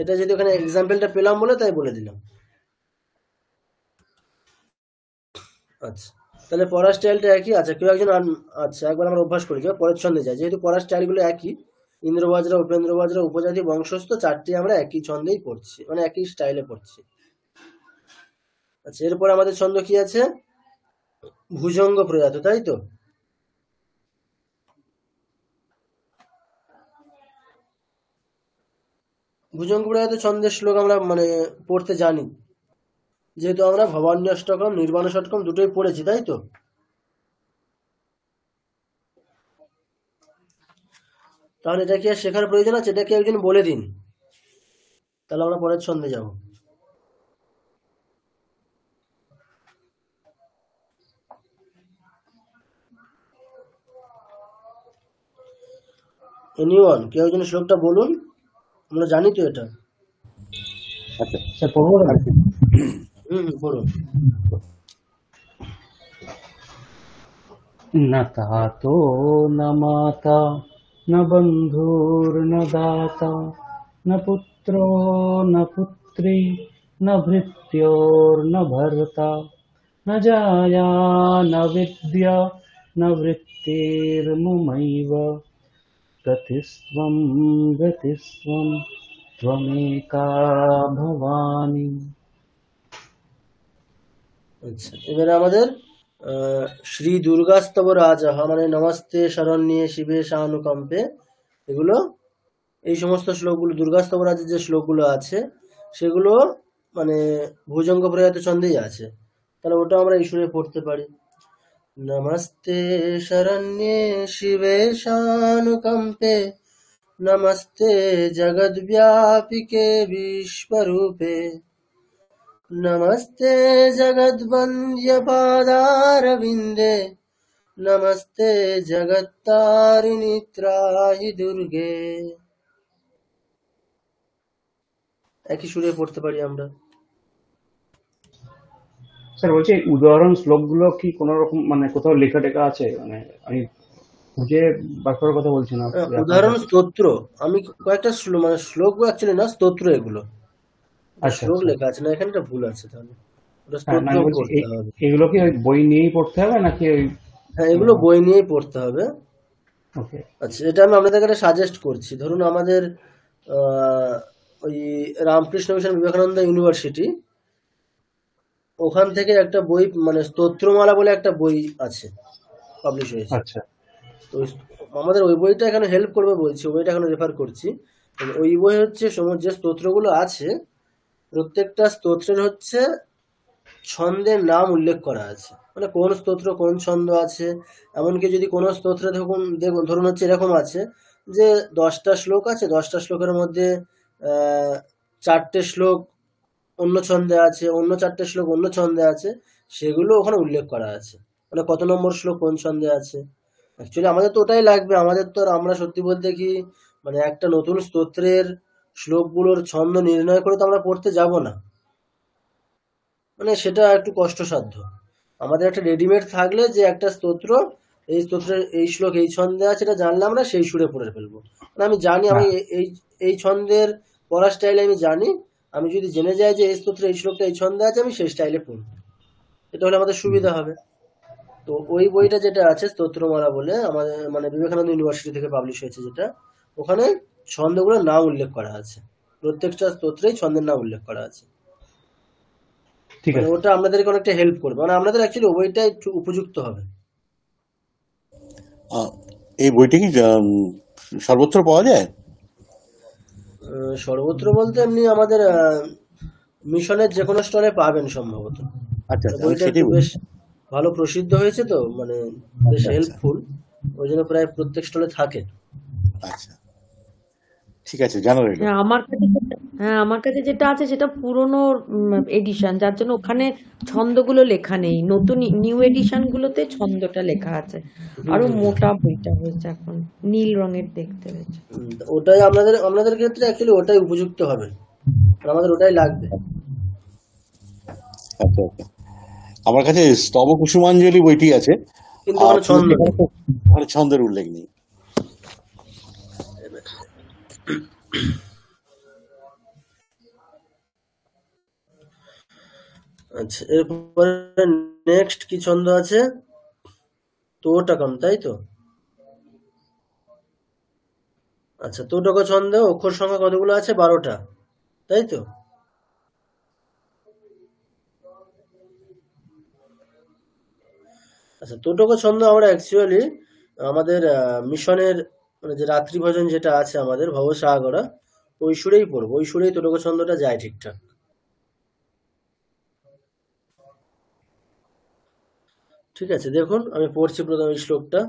এটা যদি ওখানে এক্সাম্পলটা পেলাম বলে তাই বলে দিলাম। আচ্ছা, তাহলে পড়ার স্টাইলটা একই। আচ্ছা কেউ একজন আচ্ছা একবার আমরা অভ্যাস করি, পরের ছন্দে যাই, যেহেতু পড়ার স্টাইলগুলো একই, ইন্দ্রবজ্রা উপেন্দ্রবজ্রা উপজাতি বংশস্থ চারটি আমরা একই ছন্দেই পড়ছি, মানে একই স্টাইলে পড়ছি। আচ্ছা এরপর আমাদের ছন্দ কি আছে, ভুজঙ্গ প্রয়াত, তাই তো? ভুজঙ্গ প্রয়াত ছন্দের শ্লোক আমরা মানে পড়তে জানি, যেহেতু আমরা ভবান্যাষ্টকম নির্বাণ ষটকম দুটোই পড়েছি, তাই তো? তাহলে এটা কি আর শেখার প্রয়োজন আছে, এটা কি একজন বলে দিন, তাহলে আমরা পরের ছন্দে যাব। এনিওয়ান, কেউ একজন শ্লোকটা বলুন, আমরা জানি তো এটা। আচ্ছা, স্যার পড়বো না? বলুন। न तातो न माता न बन्धुर्न दाता न पुत्रो न पुत्री न भृत्योर्न भर्ता न जाया न विद्या न वृत्तिर्ममैव गतिस्त्वं गतिस्त्वं त्वमेका भवानी। আচ্ছা, এবারে আমাদের শ্রী দুর্গাস্তব রাজা মানে নমস্তে শরণ্যে শিবে শানুকম্পে, এগুলো এই সমস্ত শ্লোকগুলো দুর্গাস্তব রাজের যে শ্লোকগুলো আছে সেগুলো মানে ভুজঙ্গ প্রয়াত ছন্দেই আছে, তাহলে ওটা আমরা এই সুরে পড়তে পারি। নমস্তে শরণ্যে শিবে শানুকম্পে নমস্তে জগদ্ব্যাপিকে বিশ্বরূপে নমস্তে জগদ্বন্দ্য পাদারবিন্দে নমস্তে জগত্তারিণী ত্রাহি দুর্গে। একই সুরে পড়তে পারি আমরা। স্যার বলছি উদাহরণ শ্লোকগুলো কি কোনো রকম মানে কোথাও লেখা টেখা আছে? মানে আমি খুঁজে বার করার কথা বলছি না। উদাহরণ স্তোত্র আমি কয়েকটা মানে শ্লোক অ্যাকচুয়ালি না, স্তোত্র এগুলো আচ্ছা শ্লোক আচ্ছা। লেখা আছে না, এখানে একটা ভুল আছে, তাহলে ওটা হ্যাঁ না স্তোত্র আমি বলছি পড়তে হবে। এগুলো কি ওই বই নিয়েই পড়তে হবে নাকি ওই? হ্যাঁ, এগুলো বই নিয়েই পড়তে হবে। ওকে আচ্ছা, এটা আমি আপনাদের কাছে সাজেস্ট করছি। ধরুন আমাদের ওই রামকৃষ্ণ মিশন বিবেকানন্দ ইউনিভার্সিটি, ওখান থেকে একটা বই মানে স্তোত্রমালা বলে একটা বই আছে, পাবলিশ হয়েছে। আচ্ছা তো আমাদের ওই বইটা এখানে হেল্প করবে বলছি, ওই বইটা এখানে রেফার করছি। ওই বই হচ্ছে যে স্তোত্রগুলো আছে প্রত্যেকটা স্তোত্রের হচ্ছে ছন্দের নাম উল্লেখ করা আছে, মানে কোন স্তোত্র কোন ছন্দ আছে। এমনকি যদি কোনো স্তোত্রে দেখুন ধরুন হচ্ছে এরকম আছে যে 10টা শ্লোক আছে, 10টা শ্লোকের মধ্যে 4টে শ্লোক অন্য ছন্দে আছে, অন্য 4টে শ্লোক অন্য ছন্দে আছে, সেগুলো ওখানে উল্লেখ করা আছে, মানে কত নম্বর শ্লোক কোন ছন্দে আছে। অ্যাকচুয়ালি আমাদের তো ওটাই লাগবে, আমাদের তো আর আমরা সত্যি বলতে কি মানে একটা নতুন স্তোত্রের শ্লোকগুলোর ছন্দ নির্ণয় করে তো আমরা পড়তে যাব না, মানে সেটা একটু কষ্টসাধ্য। আমাদের একটা রেডিমেড থাকলে যে একটা স্তোত্র, এই স্তোত্রের এই শ্লোক এই ছন্দে আছে, এটা জানলে আমরা সেই সুরে পড়ে ফেলবো। মানে আমি জানি আমি এই এই ছন্দের পড়ার স্টাইলে আমি জানি, আমি যদি জেনে যাই যে এই স্তোত্রে এই শ্লোকটা এই ছন্দে আছে আমি সেই স্টাইলে পড়বো, এটা হলে আমাদের সুবিধা হবে। তো ওই বইটা যেটা আছে স্তোত্রমালা বলে আমাদের মানে বিবেকানন্দ ইউনিভার্সিটি থেকে পাবলিশ হয়েছে যেটা, ওখানে ছন্দগুলোর নাম উল্লেখ করা আছে, প্রত্যেকটা স্তোত্রেই ছন্দের নাম উল্লেখ করা আছে। ঠিক মানে আছে। ওটা আপনাদেরকে অনেকটা হেল্প করবে, মানে আপনাদের অ্যাকচুয়ালি ওই বইটা একটু উপযুক্ত হবে। এই বইটি কি সর্বত্র পাওয়া যায়? সর্বত্র বলতে এমনি আমাদের মিশনের যে কোনো স্টলে পাবেন সম্ভবত। আচ্ছা আচ্ছা, আমি বইটা সেটাই একটু বলছি। বেশ ভালো প্রসিদ্ধ হয়েছে তো, মানে বেশ আচ্ছা আচ্ছা হেল্পফুল, ওই জন্য প্রায় প্রত্যেক স্টলে থাকে। আচ্ছা, ঠিক আছে, জানা রইলো। আমার কাছে যেটা আছে সেটা পুরনো এডিশন, যার জন্য ওখানে ছন্দগুলো লেখা নেই। নতুন নিউ এডিশন গুলোতে ছন্দটা লেখা আছে। আরো মোটা বইটা হয়েছে, এখন নীল রঙের দেখতে হয়েছে। ওটাই আপনাদের ক্ষেত্রে অ্যাকচুয়ালি ওটাই উপযুক্ত হবে, আর আমাদের ওটাই লাগবে। আচ্ছা আচ্ছা, আমার কাছে স্তব কুসুমাঞ্জলি বইটি আছে, কিন্তু আর ওখানে ছন্দ নেই। ওখানে ছন্দের উল্লেখ নেই। আচ্ছা, এরপরে নেক্সট কি ছন্দ আছে? তোটকম, তাই তো? আচ্ছা, তোটক ছন্দে অক্ষর সংখ্যা কতগুলো আছে? 12টা, তাই তো? আচ্ছা, তোটক ছন্দ আমরা অ্যাকচুয়ালি আমাদের মিশনের মানে যে রাত্রি ভজন যেটা আছে আমাদের ভবসাগরা, ওই সুরেই পড়বো, ওই সুরেই তোটক ছন্দটা যায় ঠিকঠাক। ঠিক আছে, দেখুন আমি পড়ছি প্রথম এই শ্লোকটা।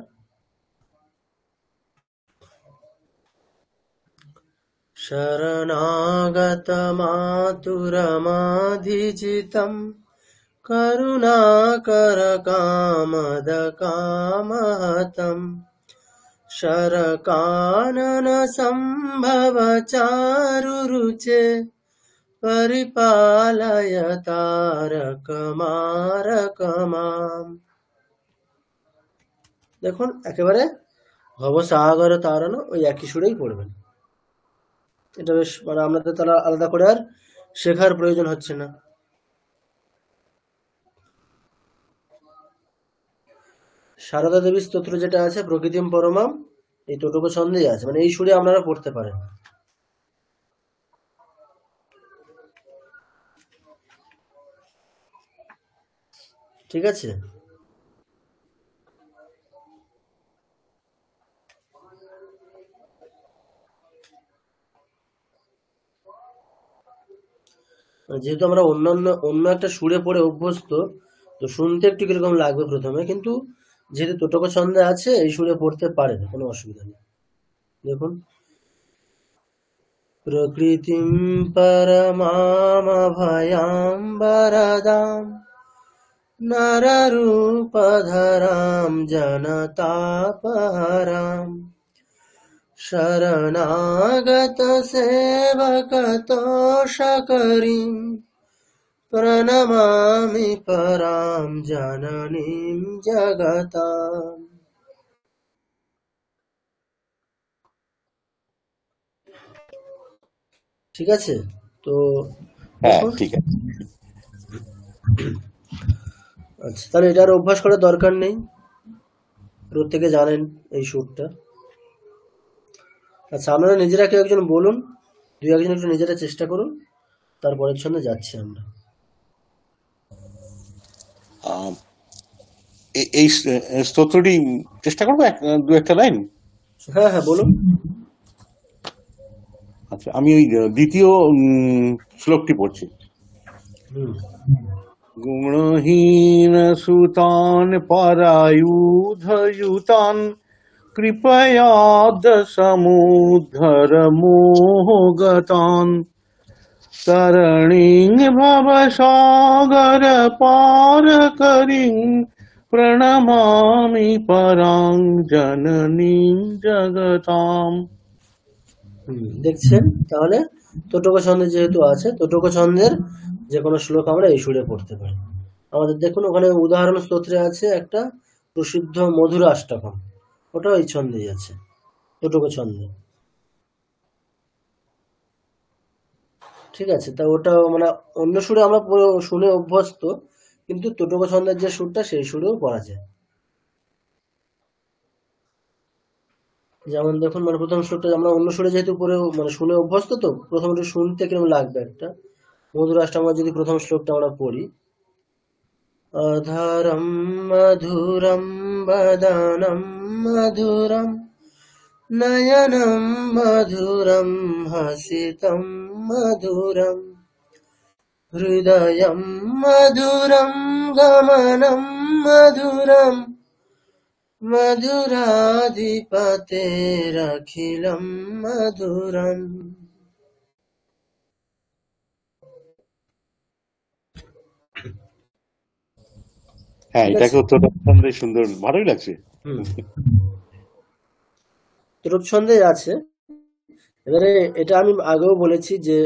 শরণাগত মাতুরমাধিজিতম করুণাকর কামদ কামহতম শরকানন সম্ভব চারু রুচে পরিপালয় তারক মারক মাম। দেখুন একেবারে ভব সাগর তারণ ওই একই সুরেই পড়বেন। এটা বেশ মানে আপনাদের তারা আলাদা করে আর শেখার প্রয়োজন হচ্ছে না। সারদা দেবীর স্তোত্র যেটা আছে প্রকৃতিম পরমাম, এই টোটক ছন্দেই আছে, মানে এই সুরে আপনারা পড়তে পারেন। ঠিক আছে, যেহেতু আমরা অন্য একটা সুরে পড়ে অভ্যস্ত, তো শুনতে একটু কিরকম লাগবে প্রথমে, কিন্তু যেহেতু টোটক ছন্দে আছে এই সুরে পড়তে পারেন, কোনো অসুবিধা নেই। দেখুন, প্রকৃতিম পরমামভয়াম বরদাম নররূপধরাম জনতাপহরাম শরণাগত সেবকতোষকরিম প্রণমামি পরাম জননীম জগতাম। ঠিক আছে, তো হ্যাঁ দেখুন। ঠিক আছে। আচ্ছা, তাহলে এটার অভ্যাস করার দরকার নেই, প্রত্যেকে জানেন এই সুরটা। আচ্ছা, আপনারা নিজেরা কেউ একজন বলুন, দুই একজন একটু নিজেরা চেষ্টা করুন, তারপরের ছন্দে যাচ্ছি আমরা। আহ, এই স্তোত্রটি চেষ্টা করবো দু একটা লাইন। হ্যাঁ হ্যাঁ, বলুন। আচ্ছা, আমি ওই দ্বিতীয় শ্লোকটি পড়ছি। গুণহীন সুতান পরায়ুধयुतान কৃপয়াদ সমুদ্ধর মোহগতান তরণীং ভব সাগর পার করিং প্রণমামি পরাং জননীং জগতাম। দেখছেন, তাহলে টোটক ছন্দে যেহেতু আছে, টোটক ছন্দের যে কোনো শ্লোক আমরা এই সুরে পড়তে পারি। আমাদের দেখুন ওখানে উদাহরণ স্তোত্রে আছে একটা প্রসিদ্ধ মধুর অষ্টকম, ওটা এই ছন্দেই আছে, টোটক ছন্দে। ঠিক আছে, তা ওটা মানে অন্য সুরে আমরা শুনে অভ্যস্ত, কিন্তু টোটক ছন্দের যে সুরটা সেই সুরেও পড়া যায়। যেমন দেখুন, মানে প্রথম শ্লোকটা আমরা অন্য সুরে যেহেতু পড়ে মানে শুনে অভ্যস্ত, তো প্রথম একটু শুনতে কিরকম লাগবে একটা মধুর অষ্টকম যদি প্রথম শ্লোকটা আমরা পড়ি। অধরম মধুরম বদনম মধুরম নয়নম মধুরম হসিতম মধুরম হৃদয়ম মধুরম গমনম মধুরম মধুরাধিপতেরখিলম মধুরম। হ্যাঁ, ঠিক এটাকে আছে, উত্তরটা সুন্দর, ভালোই লাগছে। ত্রুপ ছন্দে আছে। এবারে এটা আমি আগেও বলেছি যে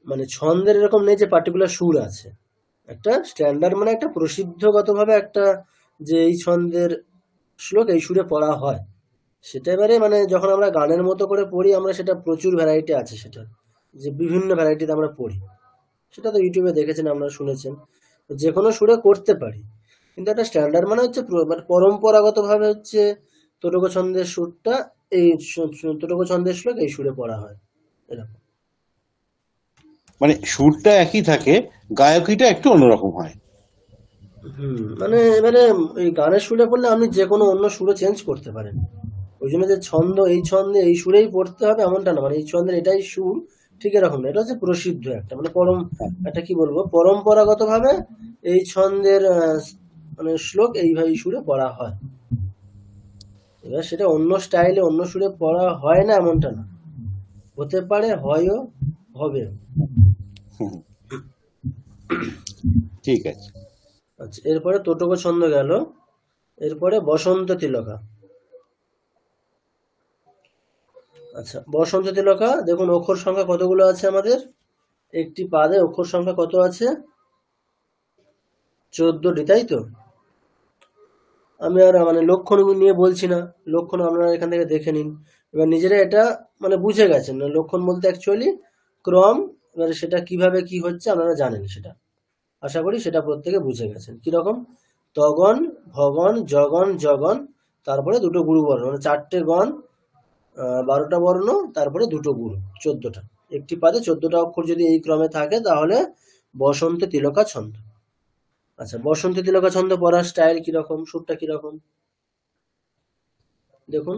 মানে ছন্দের এরকম নেই যে পার্টিকুলার সুর আছে, একটা স্ট্যান্ডার্ড মানে একটা প্রসিদ্ধগতভাবে একটা যে এই ছন্দের শ্লোক এই সুরে পড়া হয়, সেটা এবারে মানে যখন আমরা গানের মতো করে পড়ি আমরা, সেটা প্রচুর ভ্যারাইটি আছে, সেটা যে বিভিন্ন ভ্যারাইটিতে আমরা পড়ি, সেটা তো ইউটিউবে দেখেছেন, আপনারা শুনেছেন, যে কোনো সুরে করতে পারি, কিন্তু একটা স্ট্যান্ডার্ড মানে হচ্ছে মানে পরম্পরাগতভাবে হচ্ছে টোটক ছন্দের সুরটা এই টোটক ছন্দের শ্লোক এই সুরে পড়া হয় এরকম। মানে সুরটা একই থাকে, গায়কিটা একটু অন্যরকম হয়। মানে এবারে এই গানের সুরে পড়লে আপনি যে কোনো অন্য সুরে চেঞ্জ করতে পারেন, ওই জন্য যে ছন্দ এই ছন্দে এই সুরেই পড়তে হবে এমনটা না, মানে এই ছন্দের এটাই সুর, ঠিক এরকম না, এটা হচ্ছে প্রসিদ্ধ একটা মানে একটা কি বলবো পরম্পরাগত ভাবে এই ছন্দের মানে শ্লোক এইভাবে সুরে পড়া হয়। এবার সেটা অন্য স্টাইলে অন্য সুরে পড়া হয় না এমনটা না, হতে পারে, হয়ও, হবে। ঠিক আছে। আচ্ছা, এরপরে টোটক ছন্দ গেল, এরপরে বসন্ত তিলকা। আচ্ছা, বসন্ত তিলকা দেখুন অক্ষর সংখ্যা কতগুলো আছে আমাদের, একটি পাদে অক্ষর সংখ্যা কত আছে, 14টি, তাই তো। আমি আর মানে লক্ষণ নিয়ে বলছি না, লক্ষণ আপনারা এখান থেকে দেখে নিন। এবার নিজেরা এটা মানে বুঝে গেছেন, লক্ষণ বলতে অ্যাকচুয়ালি ক্রম, এবারে সেটা কিভাবে কি হচ্ছে আপনারা জানেন, সেটা আশা করি সেটা প্রত্যেকে বুঝে গেছেন। কিরকম? তগণ, ভগণ, জগন, জগন, তারপরে দুটো গুরু বর্ণ, মানে 4টে গণ, 12টা বর্ণ, তারপরে দুটো গুরু, 14টা। একটি পাদে 14টা অক্ষর যদি এই ক্রমে থাকে তাহলে বসন্ত তিলকা ছন্দ। আচ্ছা, বসন্ত তিলকা ছন্দ পড়ার স্টাইল কিরকম, সুরটা কিরকম দেখুন।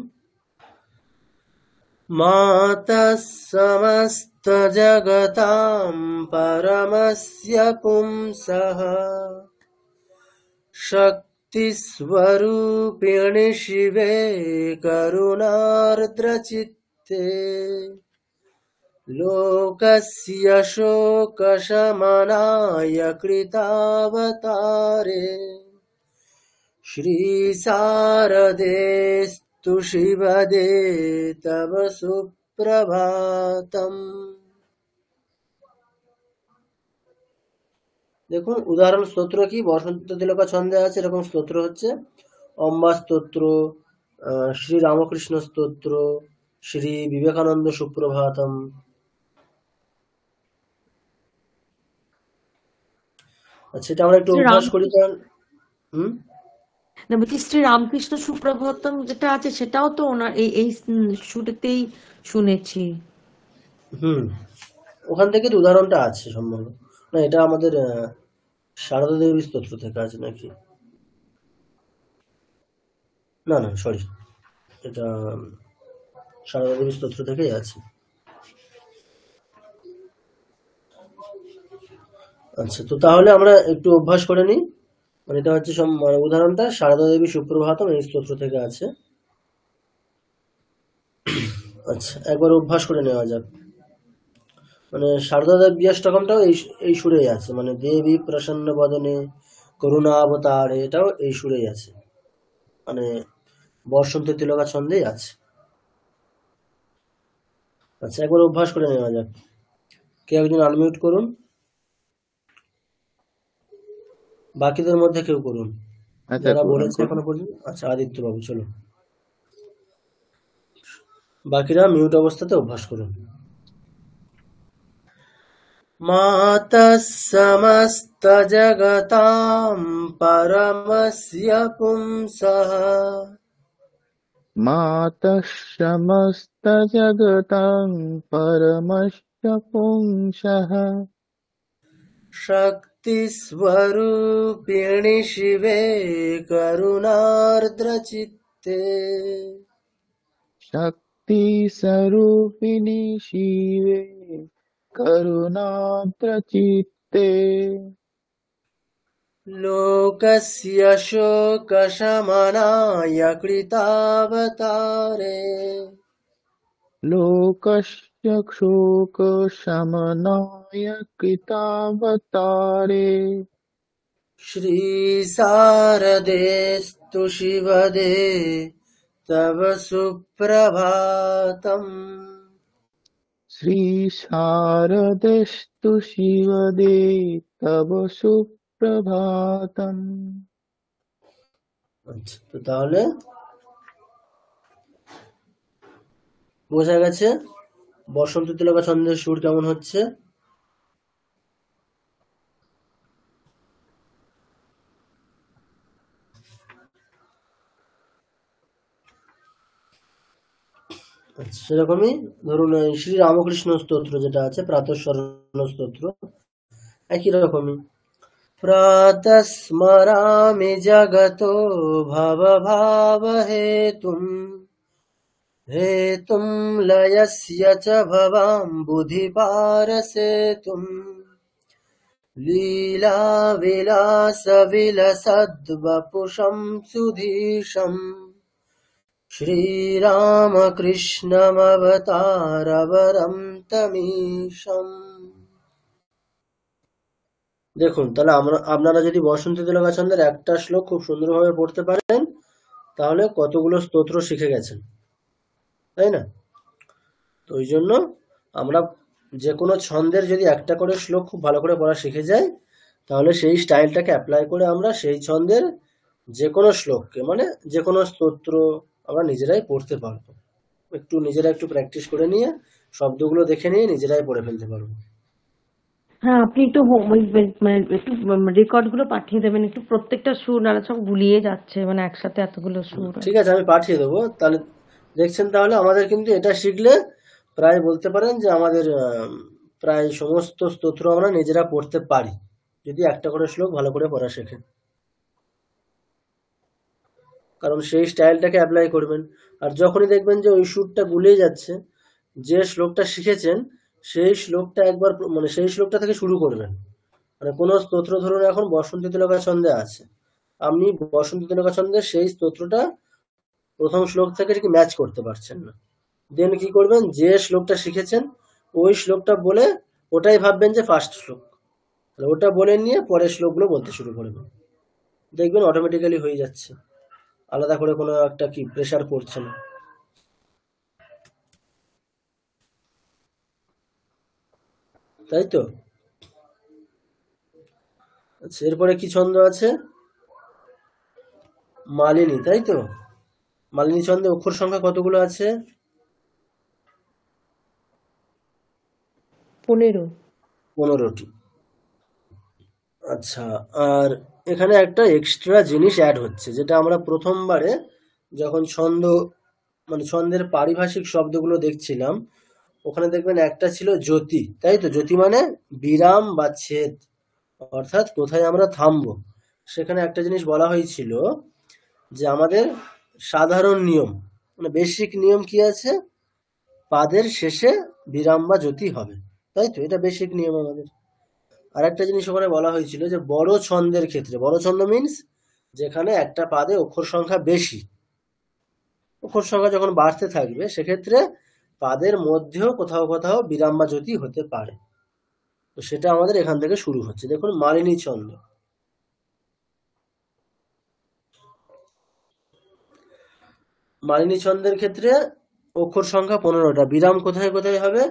মাতা সমস্ত জগতাম পরমস্য পুংসঃ শক্তি স্বরূপিণী শিবে করুণার্দ্র চিত্তে লোকস্য শোকশমনায় কৃতাবতারে শ্রী শারদেস্তু শিবদে তব সুপ্রভাতম। দেখুন উদাহরণ স্তোত্র কি বসন্ত তিলকা ছন্দে আছে, এরকম স্তোত্র হচ্ছে অম্বা স্তোত্র, শ্রী রামকৃষ্ণ স্তোত্র, শ্রী বিবেকানন্দ সুপ্রভাতম। আচ্ছা, এটা আমরা একটু শ্রী অভ্যাস রাম করি কারণ না, বলছি শ্রী রামকৃষ্ণ সুপ্রভাতম যেটা আছে সেটাও তো ওনার এই এই শুরুতেই শুনেছি। ওখান থেকে তো উদাহরণটা আছে সম্ভবত। না, এটা আমাদের সারদা দেবীর স্তোত্র থেকে আছে নাকি? না না, সরি, এটা সারদা দেবীর স্তোত্র থেকেই আছে। আচ্ছা, তো তাহলে আমরা একটু অভ্যাস করে নিই। মানে এটা হচ্ছে মানে উদাহরণটা সারদা দেবী সুপ্রভাতম এই স্তোত্র থেকে আছে। আচ্ছা, একবার অভ্যাস করে নেওয়া যাক। মানে সারদা দেবী অষ্টকমটাও এই সুরেই আছে, মানে দেবী প্রসন্ন বদনে করুণা অবতার, এটাও এই সুরেই আছে, মানে বসন্ত তিলকা ছন্দেই আছে। আচ্ছা, একবার অভ্যাস করে নেওয়া যাক। কেউ একজন আনমিউট করুন, বাকিদের মধ্যে কেউ করুন যারা বলেছে এখনো পর্যন্ত। আচ্ছা, আদিত্য বাবু চলো, বাকিরা মিউট অবস্থাতে অভ্যাস করুন। মাতা সমস্ত জগতাম পরমস্য পুংসঃ मातः समस्तजगतां परमस्य पुंसः শক্তি স্বরূপিণী শিবে করুণার্দ্র চিত্তে शक्तिस्वरूपिणि शिवे करुणाद्रचित्ते লোকস্য শোকশমনায় কৃতাবতারে लोकस्य शोकशमनाय कृतावतारे শ্রী শারদেস্তু শিবদে তব সুপ্রভাতম। श्रीशारदेस्तु शिवदे तव सुप्रभातम्। আচ্ছা, তো তাহলে বোঝা গেছে বসন্ত তিলকা ছন্দের সুর কেমন হচ্ছে। আচ্ছা, সেরকমই ধরুন শ্রী রামকৃষ্ণ স্তোত্র যেটা আছে প্রাতঃস্মরণ স্তোত্র, একই রকমই। প্রাতঃ স্মরামি জগতো ভব ভাব হেতুম হেতুম লয়স্য চ ভবাম বুদ্ধি পারসেতুম লীলা বিলাস বিলসদ্বপুষম সুধীশম শ্রীরামকৃষ্ণমবতারবরম তমীশম। দেখুন, তাহলে আপনারা যদি বসন্ত তিলকা ছন্দের একটা শ্লোক খুব সুন্দরভাবে পড়তে পারেন তাহলে কতগুলো স্তোত্র শিখে গেছেন, তাই না? তো ওই জন্য আমরা যে কোনো ছন্দের যদি একটা করে শ্লোক খুব ভালো করে পড়া শিখে যাই তাহলে সেই স্টাইলটাকে অ্যাপ্লাই করে আমরা সেই ছন্দের যে কোনো শ্লোককে, মানে যে কোনো স্তোত্র আমরা নিজেরাই পড়তে পারবো। নিজেরা একটু প্র্যাকটিস করে নিয়ে শব্দগুলো দেখে নিয়ে নিজেরাই পড়ে ফেলতে পারবো। হ্যাঁ, আপনি একটু মানে একটু রেকর্ড গুলো পাঠিয়ে দেবেন একটু, প্রত্যেকটা সুর, নাহলে সব গুলিয়ে যাচ্ছে, মানে একসাথে এতগুলো সুর ঠিক আছে, আমি পাঠিয়ে দেবো। তাহলে দেখছেন, তাহলে আমাদের কিন্তু এটা শিখলে প্রায় বলতে পারেন যে আমাদের প্রায় সমস্ত স্তোত্র আমরা নিজেরা পড়তে পারি, যদি একটা করে শ্লোক ভালো করে পড়া শেখেন। কারণ সেই স্টাইলটাকে অ্যাপ্লাই করবেন। আর যখনই দেখবেন যে ওই সুরটা গুলিয়ে যাচ্ছে, যে শ্লোকটা শিখেছেন সেই শ্লোকটা একবার মানে সেই শ্লোকটা থেকে শুরু করবেন। মানে কোনো স্তোত্র ধরুন এখন বসন্তী তিলকা ছন্দে আছে, আপনি বসন্তী তিলকা ছন্দের সেই স্তোত্রটা প্রথম শ্লোক থেকে ঠিক ম্যাচ করতে পারছেন না, দেন কি করবেন, যে শ্লোকটা শিখেছেন ওই শ্লোকটা বলে ওটাই ভাববেন যে ফার্স্ট শ্লোক, ওটা বলে নিয়ে পরের শ্লোকগুলো বলতে শুরু করবেন। দেখবেন অটোমেটিক্যালি হয়ে যাচ্ছে, আলাদা করে কোনো একটা কি প্রেশার পড়ছে না। তাই তো। আচ্ছা, এরপরে কি ছন্দ আছে? মালিনী, তাই তো। মালিনী ছন্দে অক্ষর সংখ্যা কতগুলো আছে? 15টি। আচ্ছা, আর এখানে একটা এক্সট্রা জিনিস অ্যাড হচ্ছে, যেটা আমরা প্রথমবারে যখন মানে ছন্দের পারিভাষিক শব্দগুলো দেখছিলাম, ওখানে দেখবেন একটা ছিল জ্যোতি, তাই তো। জ্যোতি মানে বিরাম বা ছেদ, অর্থাৎ কোথায় আমরা থামবো। সেখানে একটা জিনিস বলা হয়েছিল যে আমাদের সাধারণ নিয়ম, মানে বেসিক নিয়ম কি আছে, পাদের শেষে বিরাম বা জ্যোতি হবে, তাই তো। এটা বেসিক নিয়ম আমাদের। আর একটা জিনিস ওখানে বলা হয়েছিল যে বড় ছন্দের ক্ষেত্রে, বড় ছন্দ মিন্স যেখানে একটা পাদে অক্ষর সংখ্যা বেশি, অক্ষর সংখ্যা যখন বাড়তে থাকবে সেক্ষেত্রে পাদের মধ্যেও কোথাও কোথাও বিরাম বা জ্যোতি হতে পারে। তো সেটা আমাদের এখান থেকে শুরু হচ্ছে। দেখুন মালিনী ছন্দ, মালিনী ছন্দের ক্ষেত্রে অক্ষর সংখ্যা 15টা, বিরাম কোথায় কোথায় হবে?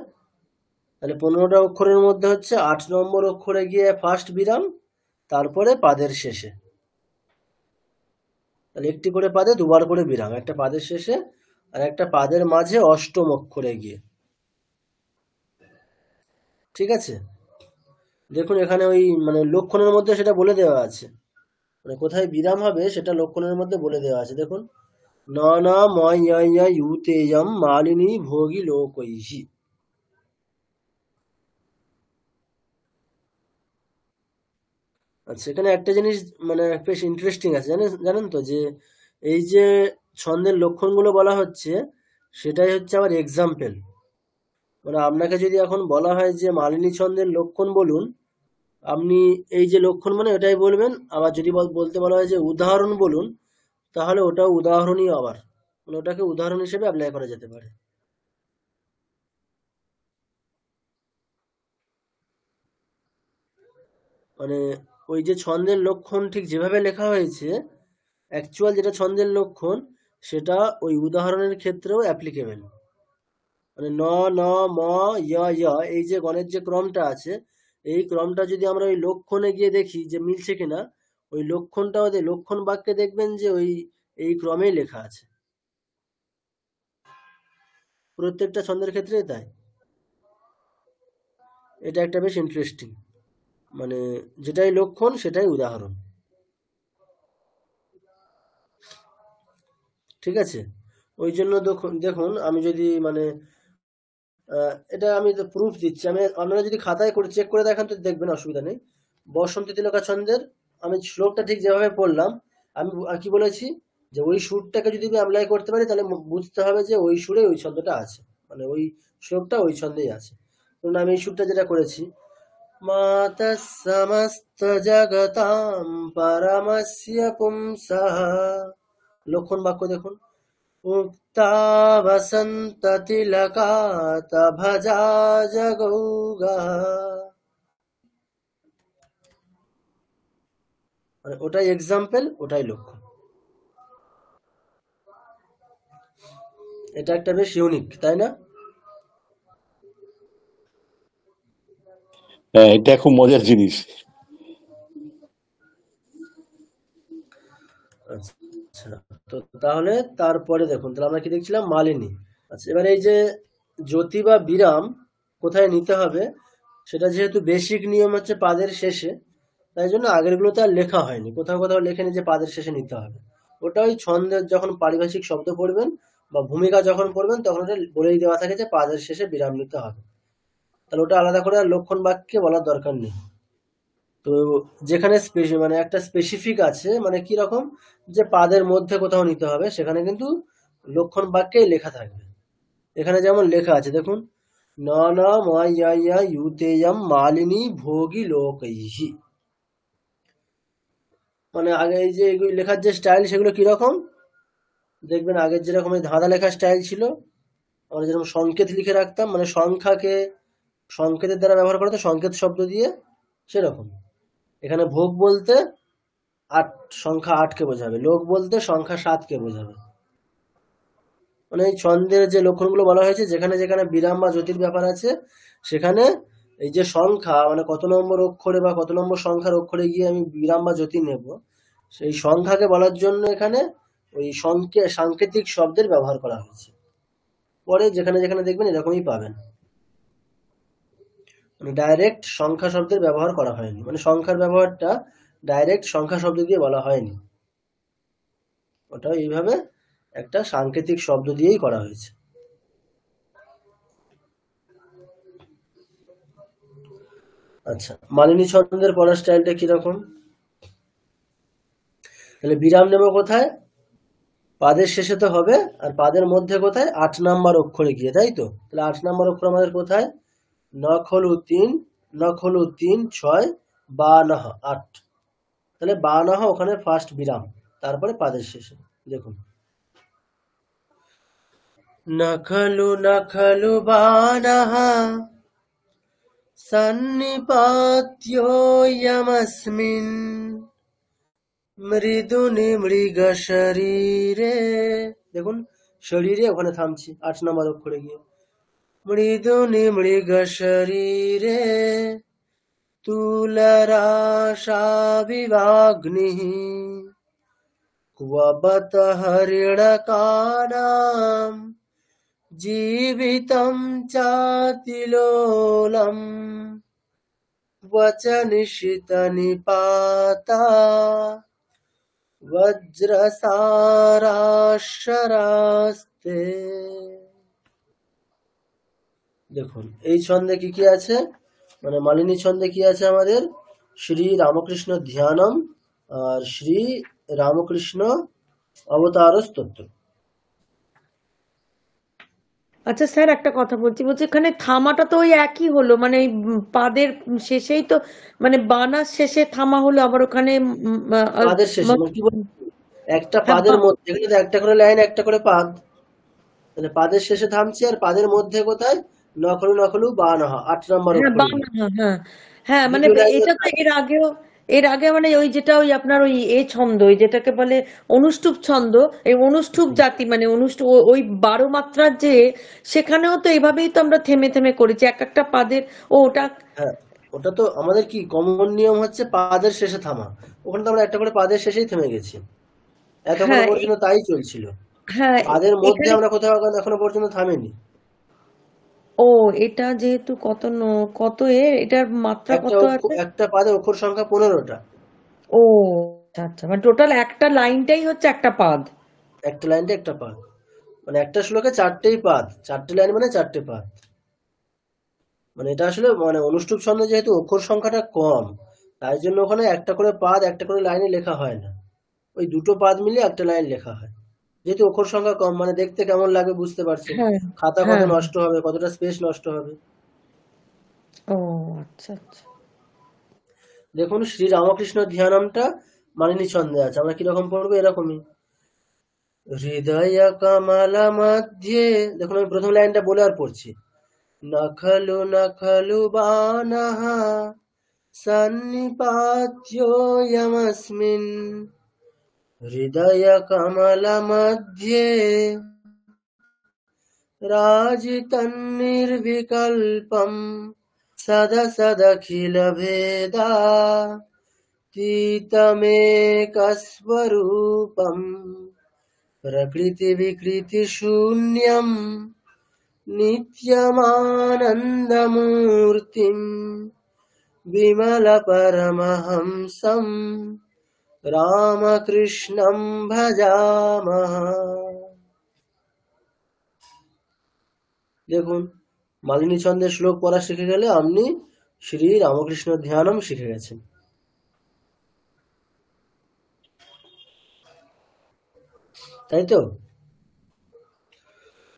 তাহলে 15টা অক্ষরের মধ্যে হচ্ছে 8 নম্বর অক্ষরে গিয়ে ফার্স্ট বিরাম, তারপরে পাদের শেষে। তাহলে একটি করে পাদে দুবার করে বিরাম, একটা পাদের শেষে আর একটা পাদের মাঝে অষ্টম অক্ষরে গিয়ে। ঠিক আছে, দেখুন এখানে ওই মানে লক্ষণের মধ্যে সেটা বলে দেওয়া আছে, মানে কোথায় বিরাম হবে সেটা লক্ষণের মধ্যে বলে দেওয়া আছে। দেখুন ন ন ময় ইউতেয়ম মালিনী ভোগী লোকৈহি। আচ্ছা, এখানে একটা জিনিস মানে বেশ ইন্টারেস্টিং আছে, জানেন তো, যে এই যে ছন্দের লক্ষণগুলো বলা হচ্ছে সেটাই হচ্ছে আমার এক্সাম্পল। মানে আপনাকে যদি এখন বলা হয় যে মালিনী ছন্দের লক্ষণ বলুন, আপনি এই যে লক্ষণ মানে এটাই বলবেন। আবার যদি বলতে বলা হয় যে উদাহরণ বলুন, তাহলে ওটাও উদাহরণই, আবার মানে ওটাকে উদাহরণ হিসেবে অ্যাপ্লাই করা যেতে পারে। মানে ওই যে ছন্দের লক্ষণ ঠিক যেভাবে লেখা হয়েছে, অ্যাকচুয়াল যেটা ছন্দের লক্ষণ সেটা ওই উদাহরণের ক্ষেত্রেও অ্যাপ্লিকেবল। মানে ন ন ম য় এই যে গণের যে ক্রমটা আছে, এই ক্রমটা যদি আমরা ওই লক্ষণে গিয়ে দেখি যে মিলছে কিনা, ওই লক্ষণটা ওদের লক্ষণ বাক্যে দেখবেন যে এই ক্রমেই লেখা আছে, প্রত্যেকটা ছন্দের ক্ষেত্রেই তাই। এটা একটা বেশ ইন্টারেস্টিং, মানে যেটাই লক্ষণ সেটাই উদাহরণ। ঠিক আছে, ওই জন্য দেখুন আমি যদি মানে এটা আমি প্রুফ দিচ্ছি, আপনারা যদি খাতায় করে চেক করে দেখেন তো দেখবেন, অসুবিধা নেই। বসন্তী তিলকা ছন্দের আমি শ্লোকটা ঠিক যেভাবে পড়লাম, আমি কি বলেছি যে ওই সুরটাকে যদি আমি অ্যাপ্লাই করতে পারি তাহলে বুঝতে হবে যে ওই সুরে ওই ছন্দটা আছে, মানে ওই শ্লোকটা ওই ছন্দেই আছে। ধরুন আমি এই সুরটা যেটা করেছি, মাতা সমস্ত জগতাম পরমস্য পুংসঃ, লক্ষণ বাক্য দেখুন, উক্তা বসন্ত তিলকা ভজা জগৌগা, মানে ওটাই এক্সাম্পল, ওটাই লক্ষণ। এটা একটা বেশ ইউনিক, তাই না? হ্যাঁ, এটা খুব মজার জিনিস। আচ্ছা, তো তাহলে তারপরে দেখুন, তাহলে আমরা কি দেখছিলাম, মালিনী। আচ্ছা, এবার এই যে জ্যোতি বা বিরাম কোথায় নিতে হবে, সেটা যেহেতু বেসিক নিয়ম হচ্ছে পাদের শেষে, তাই জন্য আগেরগুলোতে আর লেখা হয়নি, কোথাও কোথাও লেখেনি যে পাদের শেষে নিতে হবে। ওটা ওই ছন্দের যখন পারিভাষিক শব্দ পড়বেন বা ভূমিকা যখন পড়বেন তখন ওটা বলেই দেওয়া থাকে যে পাদের শেষে বিরাম নিতে হবে। তাহলে ওটা আলাদা করে আর লক্ষণ বাক্যে বলার দরকার নেই। তো যেখানে মানে একটা স্পেসিফিক আছে, মানে কি রকম, যে পাদের মধ্যে কোথাও নিতে হবে, সেখানে কিন্তু লক্ষণ বাক্যেই লেখা থাকবে। এখানে যেমন লেখা আছে দেখুন, না না মাইয়া ইউতেয়ম মালিনী ভোগী লোকৈহি। মানে আগে এই যে এগুলো লেখার যে স্টাইল, সেগুলো কিরকম দেখবেন, আগের যেরকম এই ধাঁধা লেখার স্টাইল ছিল, আমরা যেরকম সংকেত লিখে রাখতাম, মানে সংখ্যাকে সংকেতের দ্বারা ব্যবহার করা হতো সংকেত শব্দ দিয়ে, সেরকম এখানে ভোগ বলতে সংখ্যা 8কে বোঝাবে, লোক বলতে সংখ্যা 7কে বোঝাবে। মানে এই ছন্দের যে লক্ষণগুলো বলা হয়েছে, যেখানে যেখানে বিরাম বা জ্যোতির ব্যাপার আছে, সেখানে এই যে সংখ্যা, মানে কত নম্বর অক্ষরে বা কত নম্বর সংখ্যার অক্ষরে গিয়ে আমি বিরাম বা জ্যোতি নেব, সেই সংখ্যাকে বলার জন্য এখানে ওই সাংকেতিক শব্দের ব্যবহার করা হয়েছে। পরে যেখানে যেখানে দেখবেন এরকমই পাবেন, মানে ডাইরেক্ট সংখ্যা শব্দের ব্যবহার করা হয়নি, মানে সংখ্যার ব্যবহারটা ডাইরেক্ট সংখ্যা শব্দ দিয়ে বলা হয়নি, ওটা এইভাবে একটা সাংকেতিক শব্দ দিয়েই করা হয়েছে। আচ্ছা, মালিনী ছন্দের পড়ার স্টাইলটা কিরকম, তাহলে বিরাম নেব কোথায়, পাদের শেষে তো হবে, আর পাদের মধ্যে কোথায়, 8 নাম্বার অক্ষরে গিয়ে, তাই তো। তাহলে 8 নাম্বার অক্ষর আমাদের কোথায়, নখলু 3, নখলু 3 6 বানাহ 8, তাহলে বানাহ ওখানে ফার্স্ট বিরাম, তারপরে পাদের শেষে দেখুন, নখলু নখলু বানাহ সন্নিপাত্যোয়মস্মিন মৃদুনি মৃগ শরীরে। দেখুন শরীরে ওখানে থামছি 8 নম্বর অক্ষরে গিয়ে, মৃদুনি মৃগ শরীরে তুলরাশাবিবাগ্নিঃ ক্ববত হরিণকানাম জীবিতম চাতিলোলম वचनिशित निपाता বজ্রসারাশরাস্তে। দেখুন এই ছন্দে কি কি আছে, মানে মালিনী ছন্দে কি আছে আমাদের, শ্রী রামকৃষ্ণ ধ্যানম আর শ্রী রামকৃষ্ণ অবতার স্তোত্র। আচ্ছা স্যার, একটা কথা বলছি, এখানে থামাটা তো ওই একই হলো, মানে ওই পাদের শেষেই তো, মানে বানার শেষে থামা হলো, আবার ওখানে পাদের শেষে মানে কি বলবো, একটা হ্যাঁ, পাদের মধ্যে, এখানে তো একটা করে লাইন, একটা করে পাদ, মানে পাদের শেষে থামছি, আর পাদের মধ্যে কোথায়, নখলু নখলু বানাহ 8 নম্বর হ্যাঁ অক্ষরে। বানানা, হ্যাঁ হ্যাঁ, মানে দ্বিতীয় লাইনে এটা তো এর আগে মানে ওই যেটা ওই আপনার ওই ছন্দ, ওই যেটাকে বলে অনুষ্টুপ ছন্দ, এই অনুষ্টুপ জাতি মানে ওই 12 মাত্রার যে, সেখানেও তো এভাবেই তো আমরা থেমে থেমে করেছি এক একটা পাদের। ওটা হ্যাঁ, ওটা তো আমাদের কি কমন নিয়ম হচ্ছে পাদের শেষে থামা, ওখানে তো আমরা একটা করে পাদের শেষেই থেমে গেছি, এতক্ষণ হ্যাঁ পর্যন্ত তাই চলছিল। হ্যাঁ পাদের মধ্যে এখানে আমরা কোথাও এখনো পর্যন্ত থামিনি। ও এটা যেহেতু কত এটার মাত্রা কত আছে? একটা পাদে অক্ষর সংখ্যা 15টা। ও আচ্ছা আচ্ছা, মানে টোটাল একটা লাইনটাই হচ্ছে একটা পাদ। একটা লাইনটা একটা পাদ, মানে একটা শ্লোকে 4টেই পাদ, 4টে লাইন মানে 4টে পাদ। মানে এটা আসলে মানে অনুষ্টুপ ছন্দে যেহেতু অক্ষর সংখ্যাটা কম, তাই জন্য ওখানে একটা করে পাদ একটা করে লাইনে লেখা হয় না, ওই দুটো পাদ মিলিয়ে একটা লাইন লেখা হয়। যেহেতু অক্ষর সংখ্যা কম, মানে দেখতে কেমন লাগে বুঝতে পারছেন, হ্যাঁ খাতা কত হ্যাঁ, নষ্ট হবে, কতটা স্পেস নষ্ট হবে। ও আচ্ছা আচ্ছা। দেখুন শ্রী রামকৃষ্ণ ধ্যানমটা মালিনী ছন্দে আছে, আমরা কিরকম পড়বো, এরকমই, হৃদয় কমল মধ্যে, দেখুন আমি প্রথম লাইনটা বলে আর পড়ছি, নখলু নখলু বানাহ সন্নিপাত্যোয়মস্মিন হৃদয় কমল মধ্যে রাজিতন্নির্বিকল্পম সদা সদখিল ভেদা तीतमेकस्वरूपम् प्रकृतिविकृतिशून्यम् नित्यमानन्दमूर्तिम् विमलपरमहंसम् रामकृष्णं भजामः। দেখুন মালিনী ছন্দের শ্লোক পড়া শিখে গেলে আপনি শ্রী রামকৃষ্ণ ধ্যানম শিখে গেছেন, তাই তো?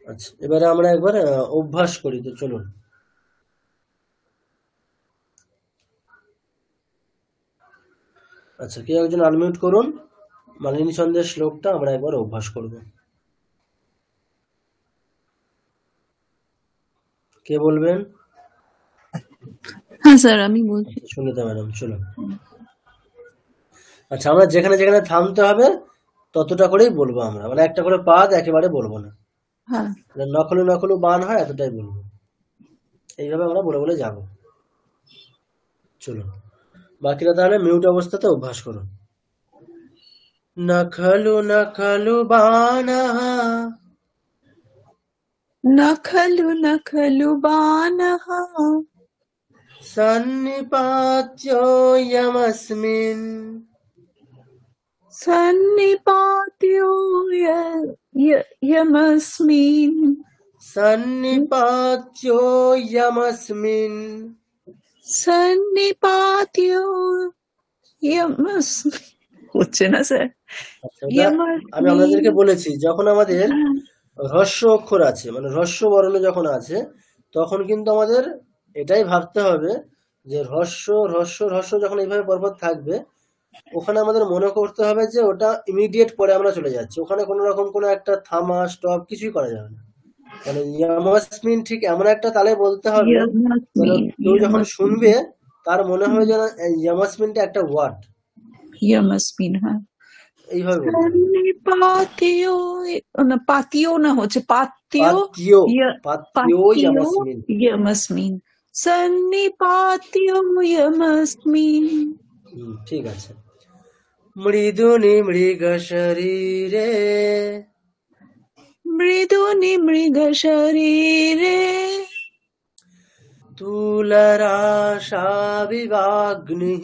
আচ্ছা, এবারে আমরা একবার অভ্যাস করি, তো চলুন। আচ্ছা, কেউ একজন আনমিউট করুন, মালিনী ছন্দের শ্লোকটা আমরা একবার অভ্যাস করব। কে বলবেন? হ্যাঁ স্যার, আমি বলছি। সুনিতা ম্যাডাম, চলুন। আচ্ছা, আমরা যেখানে যেখানে থামতে হবে ততটা করেই বলবো আমরা, মানে একটা করে পাদ একেবারে বলবো না, হ্যাঁ মানে নকলু নকলু বান হয় এতটাই বলবো, এইভাবে আমরা বলে বলে যাব। চলুন, বাকিরা তাহলে মিউট অবস্থাতে অভ্যাস করুন। নখলু নখলু বানঃ নখলু বানঃ সন্নিপাত্यो यमस्मिन् সন্নিপাত্यो यमस्मिन् सन्निपात्यो यमस्मिन् সন্নিপাত্यो यमस्मिन् হচ্ছে না স্যার। আচ্ছা, ওটা আমি আপনাদেরকে বলেছি, যখন আমাদের হ্রস্ব অক্ষর আছে, মানে হ্রস্ব বর্ণ যখন আছে, তখন কিন্তু আমাদের এটাই ভাবতে হবে যে হ্রস্ব হ্রস্ব হ্রস্ব যখন এইভাবে পরপর থাকবে, ওখানে আমাদের মনে করতে হবে যে ওটা ইমিডিয়েট পরে আমরা চলে যাচ্ছি, ওখানে কোনো রকম কোনো একটা থামা স্টপ কিছুই করা যাবে না। মানে ইয়ামাসমিন ঠিক এমন একটা তালে বলতে হবে যেন কেউ যখন শুনবে তার মনে হবে যেন ইয়ামাসমিনটা একটা ওয়ার্ড, यमस्मिन्। হ্যাঁ, এইভাবে বলতে হবে। সন্নিপাত্यो না, পাতিও না, হচ্ছে পাত্यो পাত্यो পাত্यो পাত্यो ইয়ামাসমিন। यमस्मिन् সন্নিপাত্यो यमस्मिन्। ঠিক আছে। মৃদুনি মৃগ শরীরে মৃদুনি মৃগ শরীরে তুলরাশা বিবাগ্নি।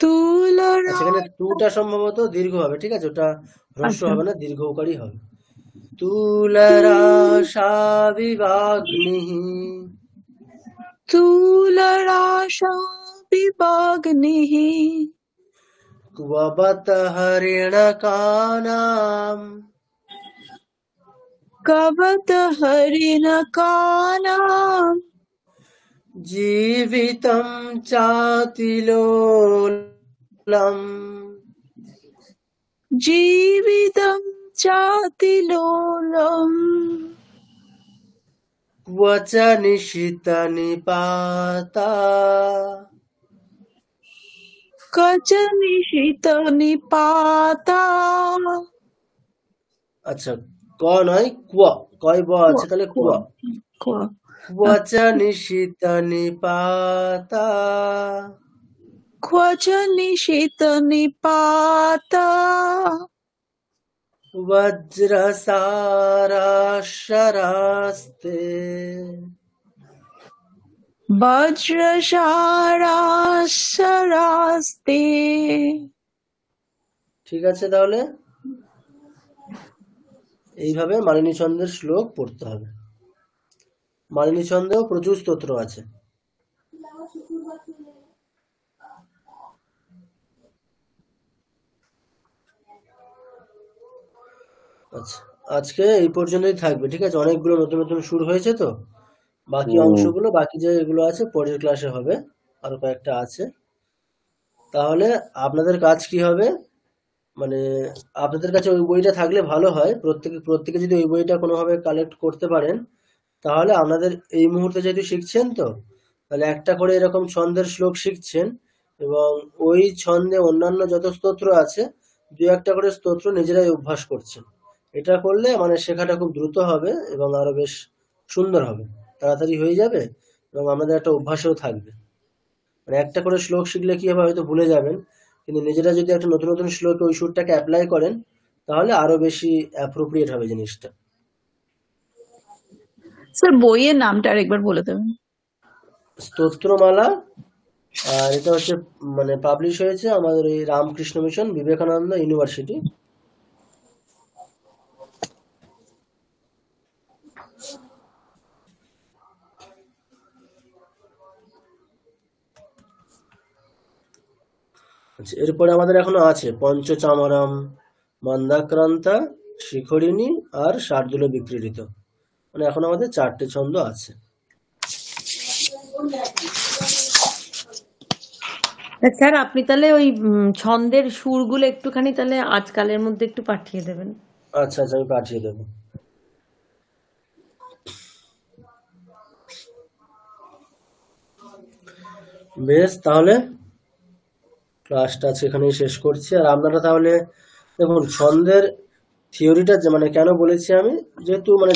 তুলরা সেখানে তুটা সম্ভবত দীর্ঘ হবে, ঠিক আছে, ওটা হ্রস্ব হবে না, দীর্ঘ উকারই হবে। তুলরাশা বিবাগ্নি তুলরাশা বিবাগ্নিঃ ক্ববত হরিণকানাম কবত হরিণকানাম জীবিতম চাতিলোলম জীবিতম চাতিলোলম ক্বচ নিশিত নিপাতা। কচ নিশিত নিপাতা। আচ্ছা, ক নয় ক্ব, কয় ব আছে, তাহলে ক্ব। ক্বচ নিশিত নিপাতা ক্বচ নিশিত নিপাতা বজ্রসারাশরাস্তে। বজ্রসারাসরাস্তে। ঠিক আছে, তাহলে এইভাবে মালিনী ছন্দের শ্লোক পড়তে হবে। মালিনী ছন্দেও প্রচুর স্তোত্র আছে। আচ্ছা, আজকে এই পর্যন্তই থাকবে, ঠিক আছে। অনেকগুলো নতুন নতুন সুর হয়েছে, তো বাকি অংশগুলো, বাকি যে এগুলো আছে পরের ক্লাসে হবে, আরো কয়েকটা আছে। তাহলে আপনাদের কাজ কি হবে, মানে আপনাদের কাছে ওই বইটা থাকলে ভালো হয়, প্রত্যেকে যদি ওই বইটা কোনোভাবে কালেক্ট করতে পারেন, তাহলে আপনাদের এই মুহূর্তে যেহেতু শিখছেন, তো তাহলে একটা করে এরকম ছন্দের শ্লোক শিখছেন, এবং ওই ছন্দে অন্যান্য যত স্তোত্র আছে দু একটা করে স্তোত্র নিজেরাই অভ্যাস করছেন। এটা করলে মানে শেখাটা খুব দ্রুত হবে এবং আরো বেশ সুন্দর হবে, তাড়াতাড়ি হয়ে যাবে, এবং আমাদের একটা অভ্যাসও থাকবে। মানে একটা করে শ্লোক শিখলে কি হবে হয়তো ভুলে যাবেন, কিন্তু নিজেরা যদি একটা নতুন নতুন শ্লোকে ওই সুরটাকে অ্যাপ্লাই করেন তাহলে আরো বেশি অ্যাপ্রোপ্রিয়েট হবে জিনিসটা। স্যার বইয়ের নামটা আরেকবার বলে দেবেন। স্তোত্রমালা, আর এটা হচ্ছে মানে পাবলিশ হয়েছে আমাদের এই রামকৃষ্ণ মিশন বিবেকানন্দ ইউনিভার্সিটি। আচ্ছা, এরপরে আমাদের এখনো আছে পঞ্চচামরম, মন্দাক্রান্তা, শিখরিণী আর শার্দুল বিক্রীড়িত, মানে এখন আমাদের 4টে ছন্দ আছে। স্যার আপনি তাহলে ওই ছন্দের সুরগুলো একটুখানি তাহলে আজকালের মধ্যে একটু পাঠিয়ে দেবেন। আচ্ছা আচ্ছা, আমি পাঠিয়ে দেবো। বেশ, তাহলে ক্লাসটা আজকে এখানেই শেষ করছি। আর আপনারা তাহলে দেখুন ছন্দের থিওরিটা মানে কেন বলেছি আমি, যেহেতু আমরা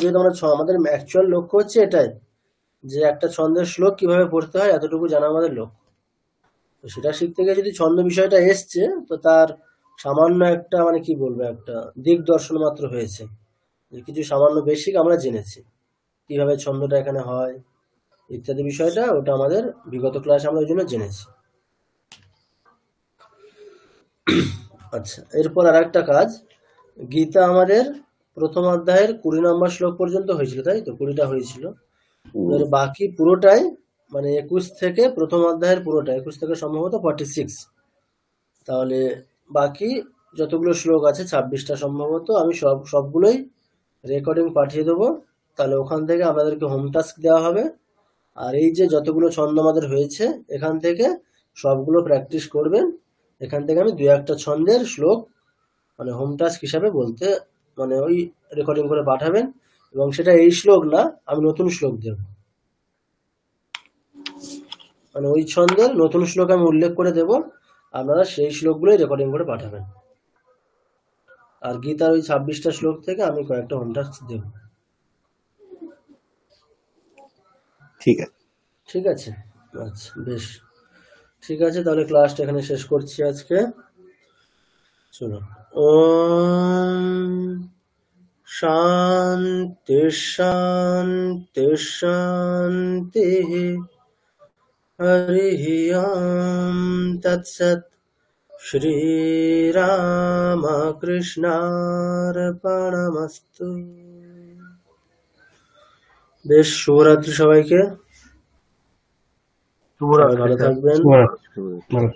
আমাদের অ্যাকচুয়াল লক্ষ্য হচ্ছে এটাই যে একটা ছন্দের শ্লোক কিভাবে পড়তে হয় এতটুকু জানা আমাদের লক্ষ্য। তো সেটা শিখতে গিয়ে যদি ছন্দ বিষয়টা এসছে তো তার সামান্য একটা মানে কি বলবো একটা দিক দর্শন মাত্র হয়েছে, যে কিছু সামান্য বেসিক আমরা জেনেছি কিভাবে ছন্দটা এখানে হয় ইত্যাদি বিষয়টা, ওটা আমাদের বিগত ক্লাসে আমরা ওই জন্য জেনেছি। আচ্ছা, এরপর আর একটা কাজ, গীতা আমাদের প্রথম অধ্যায়ের 20 নম্বর শ্লোক পর্যন্ত হয়েছিল, তাই তো 20টা হয়েছিল। এবার বাকি পুরোটাই মানে 21 থেকে প্রথম অধ্যায়ের পুরোটা 21 থেকে সম্ভবত 46, তাহলে বাকি যতগুলো শ্লোক আছে 26টা সম্ভবত আমি সবগুলোই রেকর্ডিং পাঠিয়ে দেবো। তাহলে ওখান থেকে আমাদেরকে হোম টাস্ক দেওয়া হবে, আর এই যে যতগুলো ছন্দ আমাদের হয়েছে এখান থেকে সবগুলো প্র্যাকটিস করবেন। এখান থেকে আমি 2-1টা ছন্দের শ্লোক মানে হোম টাস্ক হিসাবে বলতে মানে ওই রেকর্ডিং করে পাঠাবেন, এবং সেটা এই শ্লোক না, আমি নতুন শ্লোক দেব, মানে ওই ছন্দের নতুন শ্লোক আমি উল্লেখ করে দেব, আপনারা সেই শ্লোকগুলোই রেকর্ডিং করে পাঠাবেন। আর গীতার ওই 26টা শ্লোক থেকে আমি কয়েকটা হোম টাস্ক দেব। ঠিক আছে। ঠিক আছে, আচ্ছা বেশ, ঠিক আছে, তাহলে ক্লাসটা এখানে শেষ করছি আজকে। চলো, ওম শান্তি শান্তি শান্তি, হরি ওম তৎসৎ, শ্রীরামকৃষ্ণার্পণমস্তু। বেশ, শুভরাত্রি সবাইকে, সবাই শুভরাত্রি ভালো স্যার। থাকবেন। ভালো